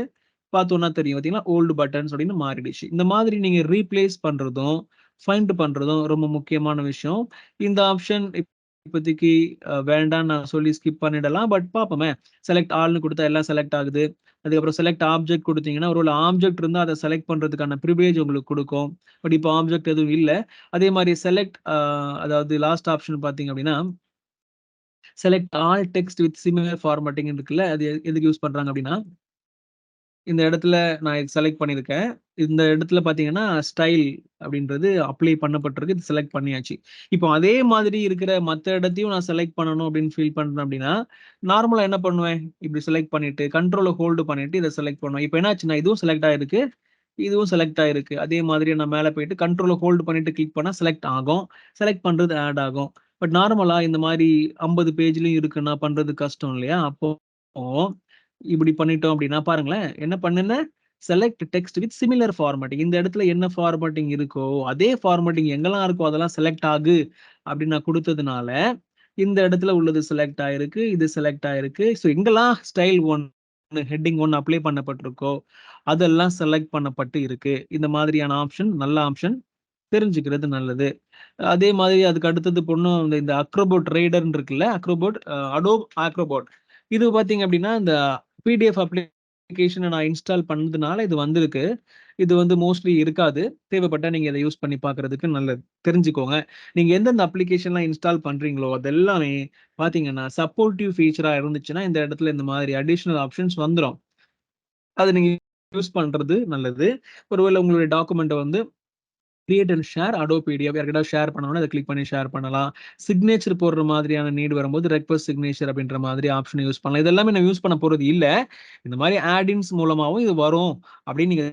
பார்த்தோம்னா தெரியும் பார்த்தீங்களா, ஓல்டு பட்டன்ஸ் அப்படின்னு மாறிடுச்சு. இந்த மாதிரி நீங்க ரீப்ளேஸ் பண்றதும், ஃபைண்ட் பண்றதும் ரொம்ப முக்கியமான விஷயம். இந்த ஆப்ஷன் இப்போதைக்கு வேண்டான்னு நான் சொல்லி ஸ்கிப் பண்ணிடலாம். பட் பார்ப்போமே. செலக்ட் ஆல்ன்னு குடுத்தா எல்லாம் செலக்ட் ஆகுது. அதுக்கப்புறம் செலக்ட் ஆப்ஜெக்ட் குடுத்தீங்கன்னா, ஒருவேள ஆப்ஜெக்ட் இருந்தா அத செலக்ட் பண்றதுக்கான பிரிவிலேஜ் உங்களுக்கு குடுக்கும். பட் இப்போ ஆப்ஜெக்ட் எதுவும் இல்ல. அதே மாரி செலக்ட் அதாவது லாஸ்ட் ஆப்ஷன் பார்த்தீங்க அப்படின்னா, select all text with similar formatting இருக்குல்ல. அது எதுக்கு யூஸ் பண்றாங்க அப்படின்னா, இந்த இடத்துல நான் இது செலக்ட் பண்ணியிருக்கேன். இந்த இடத்துல பார்த்தீங்கன்னா, ஸ்டைல் அப்படின்றது அப்ளை பண்ணப்பட்டிருக்கு. இது செலக்ட் பண்ணியாச்சு. இப்போ அதே மாதிரி இருக்கிற மத்த இடத்தையும் நான் செலக்ட் பண்ணணும் அப்படின்னு ஃபீல் பண்றேன் அப்படின்னா, நார்மலா என்ன பண்ணுவேன்? இப்படி செலக்ட் பண்ணிட்டு, கண்ட்ரோல ஹோல்டு பண்ணிட்டு இத செலக்ட் பண்ணுவேன். இப்ப என்ன ஆச்சுன்னா, இதுவும் செலக்ட் ஆயிருக்கு. இதுவும் செலக்ட் ஆயிருக்கு. அதே மாதிரி நான் மேல போயிட்டு கண்ட்ரோல ஹோல்டு பண்ணிட்டு கிளிக் பண்ணா செலக்ட் ஆகும். செலக்ட் பண்றது ஆட் ஆகும். பட் நார்மலா இந்த மாரி 50 பேஜ்லயும் இருக்குன்னா பண்றது கஷ்டம் இல்லையா? அப்போ இப்படி பண்ணிட்டோம் அப்படின்னா பாருங்களேன், என்ன பண்ணுனேன்? Select text with similar formatting. இந்த இடத்துல என்ன ஃபார்மேட்டிங் இருக்கோ, அதே ஃபார்மேட்டிங் எங்கெல்லாம் இருக்கோ அதெல்லாம் செலக்ட் ஆகு அப்படின்னு நான் குடுத்ததுனால, இந்த இடத்துல உள்ளது செலக்ட் ஆயிருக்கு. இது செலக்ட் ஆயிருக்கு. ஸோ எங்கெல்லாம் ஸ்டைல் 1 ஹெட்டிங் 1 அப்ளை பண்ணப்பட்டிருக்கோ, அதெல்லாம் செலக்ட் பண்ணப்பட்டு இருக்கு. இந்த மாதிரியான ஆப்ஷன் நல்ல ஆப்ஷன். தெரிஞ்சுக்கிறது நல்லது. அதே மாதிரி அதுக்கு அடுத்தது பொண்ணும் இந்த அக்ரோபாட் ரைடர்ன்னு இருக்குல்ல. Acrobat Adobe acrobat. இது பார்த்தீங்க அப்படின்னா, இந்த பிடிஎஃப் அப்ளிகேஷன நான் இன்ஸ்டால் பண்ணதுனால இது வந்திருக்கு. இது வந்து மோஸ்ட்லி இருக்காது. தேவைப்பட்டா நீங்க இத யூஸ் பண்ணி பார்க்கறதுக்கு நல்லது. தெரிஞ்சுக்கோங்க. நீங்க எந்தெந்த அப்ளிகேஷன்லாம் இன்ஸ்டால் பண்றீங்களோ, அது எல்லாமே பார்த்தீங்கன்னா, சப்போர்ட்டிவ் ஃபீச்சரா இருந்துச்சுன்னா, இந்த இடத்துல இந்த மாதிரி அடிஷனல் ஆப்ஷன்ஸ் வந்துரும். அத நீங்க யூஸ் பண்றது நல்லது. ஒருவேள உங்களுடைய டாக்குமெண்ட்ட வந்து create and share Adobe PDF யார்கிட்டயாவது ஷேர் பண்ணணும்னா, அத கிளிக் பண்ணி ஷேர் பண்ணலாம். சிக்னேச்சர் போடுற மாதிரியான நீட் வரும்போது, ரெக்வெஸ்ட் சிக்னேச்சர் அப்படின்ற மாதிரி ஆப்ஷன் யூஸ் பண்ணலாம். இது எல்லாமே நான் யூஸ் பண்ண போறது இல்ல. இந்த மாரி ஆட் இன்ஸ் மூலமாவும் இது வரும் அப்படின்னு நீங்க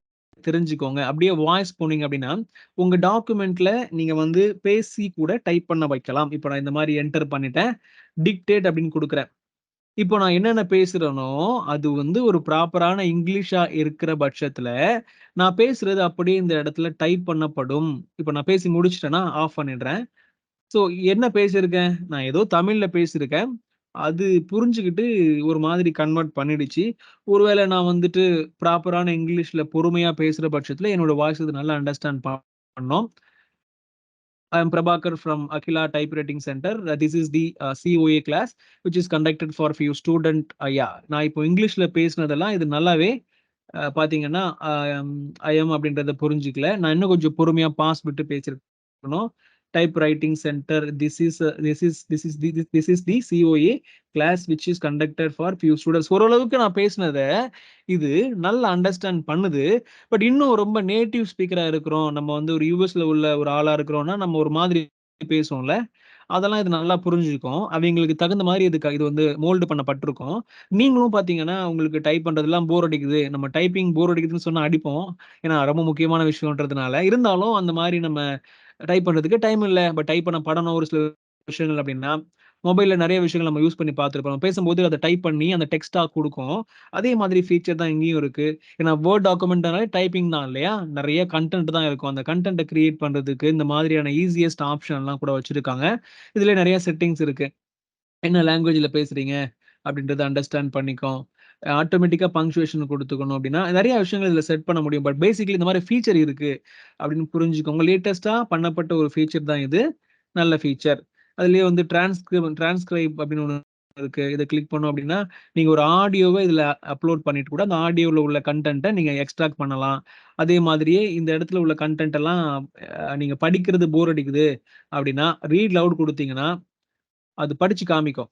தெரிஞ்சுக்கோங்க. அப்படியே வாய்ஸ் போனீங்க அப்படின்னா, உங்க டாக்குமெண்ட்ல நீங்க வந்து பேசி கூட டைப் பண்ண வைக்கலாம். இப்ப நான் இந்த மாரி என்டர் பண்ணிட்டேன். டிக்டேட் அப்படின்னு குடுக்குறேன். இப்போ நான் என்னென்ன பேசுறேனோ, அது வந்து ஒரு ப்ராப்பரான இங்கிலீஷா இருக்கிற பட்சத்துல, நான் பேசுறது அப்படியே இந்த இடத்துல டைப் பண்ணப்படும். இப்ப நான் பேசி முடிச்சுட்டேன்னா, ஆஃப் பண்ணிடுறேன். ஸோ என்ன பேசியிருக்கேன்? நான் ஏதோ தமிழ்ல பேசியிருக்கேன். அது புரிஞ்சுகிட்டு ஒரு மாதிரி கன்வெர்ட் பண்ணிடுச்சு. ஒருவேள நான் வந்துட்டு ப்ராப்பரான இங்கிலீஷ்ல பொறுமையா பேசுற பட்சத்துல, என்னோட வாய்ஸ் இது நல்லா அண்டர்ஸ்டாண்ட் பண்ணும். I am Prabhakar from Akila Typewriting Center. This is the COA class which is conducted for few student. Yeah, நான் இப்போ இங்கிலீஷ்ல பேசினதெல்லாம் இது நல்லாவே பார்த்தீங்கன்னா, ஐ எம் அப்படின்றத புரிஞ்சுக்கல. நான் இன்னும் கொஞ்சம் பொறுமையா பாஸ் விட்டு பேசியிருக்கணும். Type writing centre this is the COA class which is conducted for few students. ஓரளவுக்கு நான் பேசினத இது நல்லா அண்டர்ஸ்டாண்ட் பண்ணுது. பட் இன்னும் ரொம்ப நேட்டிவ் ஸ்பீக்கரா இருக்கிறோம். நம்ம வந்து ஒரு யுஎஸ்ல உள்ள ஒரு ஆளா இருக்கிறோம்னா, நம்ம ஒரு மாதிரி பேசுவோம்ல. அதெல்லாம் இது நல்லா புரிஞ்சுக்கும். அவைங்களுக்கு தகுந்த மாரி இது வந்து மோல்டு பண்ணப்பட்டிருக்கும். நீங்களும் பார்த்தீங்கன்னா, உங்களுக்கு டைப் பண்றதெல்லாம் போர் அடிக்குது. நம்ம டைப்பிங் போர் அடிக்குதுன்னு சொன்னா அடிப்போம். ஏன்னா, ரொம்ப முக்கியமான விஷயம்ன்றதுனால. இருந்தாலும் அந்த மாரி நம்ம டைப் பண்றதுக்கு டைம் இல்ல. பட் டைப் பண்ண படணும் ஒரு சில விஷயங்கள் அப்டின்னா, மொபைல்ல நெறைய விஷயங்கள் நம்ம யூஸ் பண்ணி பார்த்துருப்போம். பேசும்போது அத டைப் பண்ணி அந்த டெக்ஸ்ட்டா குடுக்கும். அதே மாதிரி ஃபீச்சர் தான் இங்கேயும் இருக்கு. ஏன்னா வேர்ட் டாக்குமெண்ட்னாலே டைப்பிங் தான் இல்லையா? நெறைய கன்டென்ட் தான் இருக்கும். அந்த கன்டென்ட்ட கிரியேட் பண்றதுக்கு இந்த மாதிரியான ஈசியஸ்ட் ஆப்ஷன்லாம் கூட வச்சிருக்காங்க. இதுல நெறைய செட்டிங்ஸ் இருக்கு. என்ன லாங்குவேஜ்ல பேசுறீங்க? அப்படின்றத அண்டர்ஸ்டாண்ட் பண்ணிக்கும். ஆட்டோமேட்டிக்கா பங்க்சுவேஷன் குடுத்துக்கணும் அப்படின்னா, நெறைய விஷயங்கள் இதுல செட் பண்ண முடியும். பட் பேசிக்கலி இந்த மாரி ஃபீச்சர் இருக்கு அப்படின்னு புரிஞ்சுக்கோங்க. லேட்டஸ்ட்டா பண்ணப்பட்ட ஒரு ஃபீச்சர் தான் இது. நல்ல ஃபீச்சர். அதிலேயே வந்து டிரான்ஸ்கிரைப் அப்படின்னு ஒண்ணு இருக்கு. இத கிளிக் பண்ணோம் அப்படின்னா, நீங்க ஒரு ஆடியோவ இதுல அப்லோட் பண்ணிட்டு கூட அந்த ஆடியோல உள்ள கன்டென்ட்ட நீங்க எக்ஸ்ட்ராக்ட் பண்ணலாம். அதே மாதிரியே இந்த இடத்துல உள்ள கன்டென்ட் எல்லாம் நீங்க படிக்கிறது போர் அடிக்குது அப்படின்னா, ரீட் லவுட் குடுத்தீங்கன்னா, அது படிச்சு காமிக்கும்.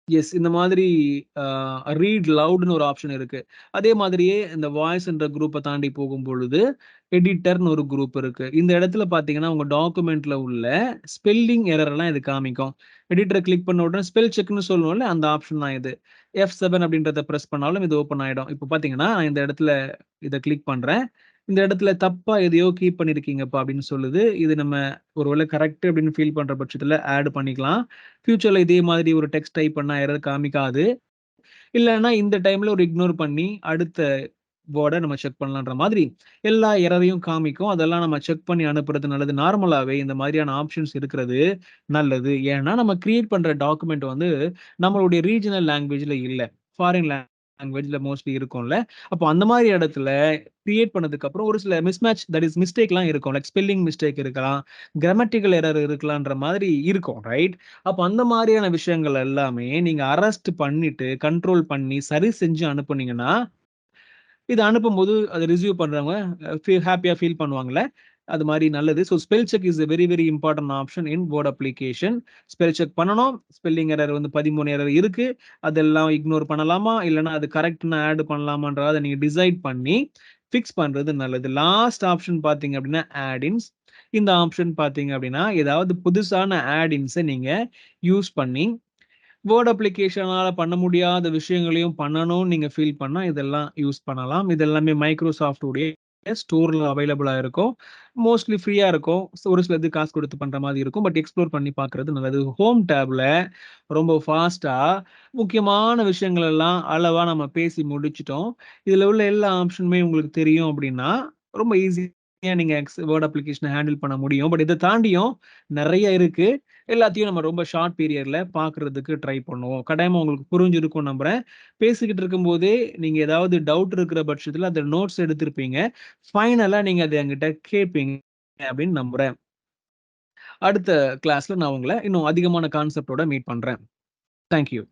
எஸ். இந்த மாதிரி ரீட் லவுட்ன்னு ஒரு ஆப்ஷன் இருக்கு. அதே மாதிரியே இந்த வாய்ஸ்ன்ற குரூப்ப தாண்டி போகும்பொழுது, எடிட்டர்ன்னு ஒரு குரூப் இருக்கு. இந்த இடத்துல பார்த்தீங்கன்னா, உங்க டாக்குமெண்ட்ல உள்ள ஸ்பெல்லிங் எரர் எல்லாம் இது காமிக்கும். எடிட்டர கிளிக் பண்ண உடனே ஸ்பெல் செக்ன்னு சொல்லுவோம்ல, அந்த ஆப்ஷன் தான் இது. F7 அப்படின்றத பிரஸ் பண்ணாலும் இது ஓப்பன் ஆயிடும். இப்ப பார்த்தீங்கன்னா, நான் இந்த இடத்துல இத கிளிக் பண்றேன். இந்த இடத்துல தப்பா எதையோ கீப் பண்ணியிருக்கீங்கப்பா அப்படின்னு சொல்லுது. இது நம்ம ஒரு வேள கரெக்ட் அப்படின்னு ஃபீல் பண்ற பட்சத்துல ஆட் பண்ணிக்கலாம். ஃபியூச்சர்ல இதே மாதிரி ஒரு டெக்ஸ்ட் டைப் பண்ணா எரர் காமிக்காது. இல்லன்னா இந்த டைம்ல ஒரு இக்னோர் பண்ணி அடுத்த வேர்ட நம்ம செக் பண்ணலான்ற மாதிரி எல்லா எரரையும் காமிக்கும். அதெல்லாம் நம்ம செக் பண்ணி அனுப்புறது நல்லது. நார்மலாவே இந்த மாதிரியான ஆப்ஷன்ஸ் இருக்கிறது நல்லது. ஏன்னா நம்ம கிரியேட் பண்ற டாக்குமெண்ட் வந்து நம்மளுடைய ரீஜனல் லாங்குவேஜ்ல இல்ல. ஃபாரின் லாங்குவேஜ்ல மோஸ்ட்லி இருக்கும்ல. அப்போ அந்த மாரி இடத்துல கிரியேட் பண்ணதுக்கு அப்புறம் ஒரு சில மிஸ்மேட்ச் தட் இஸ் மிஸ்டேக்லாம் இருக்கும். லைக் ஸ்பெல்லிங் மிஸ்டேக் இருக்கலாம். கிராமட்டிக்கல் எரர் இருக்கலான்ற மாதிரி இருக்கும். ரைட்? அப்ப அந்த மாரியான விஷயங்கள் எல்லாமே நீங்க அரெஸ்ட் பண்ணிட்டு, கண்ட்ரோல் பண்ணி, சரி செஞ்சு அனுப்புனீங்கன்னா, இத அனுப்பும்போது அத ரிசீவ் பண்றவங்க ஹேப்பியா ஃபீல் பண்ணுவாங்கல்ல. அது மாரி நல்லது. So spell check is a very, very important option in word application. Spell check பண்ணணும். ஸ்பெல்லிங் எரர் வந்து 13 எரர் இருக்கு. அதெல்லாம் இக்னோர் பண்ணலாமா? இல்லன்னா அது கரெக்ட்ன்னு ஆட் பண்ணலாமான்றத நீங்க டிசைட் பண்ணி ஃபிக்ஸ் பண்றது நல்லது. லாஸ்ட் ஆப்ஷன் பார்த்தீங்க அப்டின்னா, ஆட் இன்ஸ். இந்த ஆப்ஷன் பார்த்தீங்க அப்டின்னா, ஏதாவது புதுசான ஆட் இன்ஸ நீங்க யூஸ் பண்ணி வேர்ட் அப்ளிகேஷனால பண்ண முடியாத விஷயங்களையும் பண்ணணும்னு நீங்க ஃபீல் பண்ணா, இதெல்லாம் யூஸ் பண்ணலாம். இது எல்லாமே Microsoft உடைய ஸ்டோர்ல அவைலபிளா இருக்கும். மோஸ்ட்லி ஃப்ரீயா இருக்கும். ஒரு சிலது காசு குடுத்து பண்ற மாரி இருக்கும். பட் எக்ஸ்ப்ளோர் பண்ணி பார்க்கிறது நல்லது. ஹோம் டேப்ல ரொம்ப ஃபாஸ்ட்டா முக்கியமான விஷயங்கள் எல்லாம் அளவா நம்ம பேசி முடிச்சுட்டோம். இதுல உள்ள எல்லா ஆப்ஷனுமே உங்களுக்கு தெரியும் அப்டின்னா, ரொம்ப ஈஸியா நீங்க வேர்ட் அப்ளிகேஷன ஹேண்டில் பண்ண முடியும். பட் இத தாண்டியும் நெறைய இருக்கு. எல்லாத்தையும் நம்ம ரொம்ப ஷார்ட் பீரியட்ல பார்க்கறதுக்கு ட்ரை பண்ணுவோம். கட்டாயமா உங்களுக்கு புரிஞ்சிருக்கும்னு நம்புறேன். பேசிக்கிட்டு இருக்கும்போதே நீங்க ஏதாவது டவுட் இருக்கிற பட்சத்தில அந்த நோட்ஸ் எடுத்திருப்பீங்க. ஃபைனலா நீங்க அத என்கிட்ட கேட்பீங்க அப்படின்னு நம்புறேன். அடுத்த கிளாஸ்ல நான் உங்கள இன்னும் அதிகமான கான்செப்ட்டோட மீட் பண்றேன். Thank you.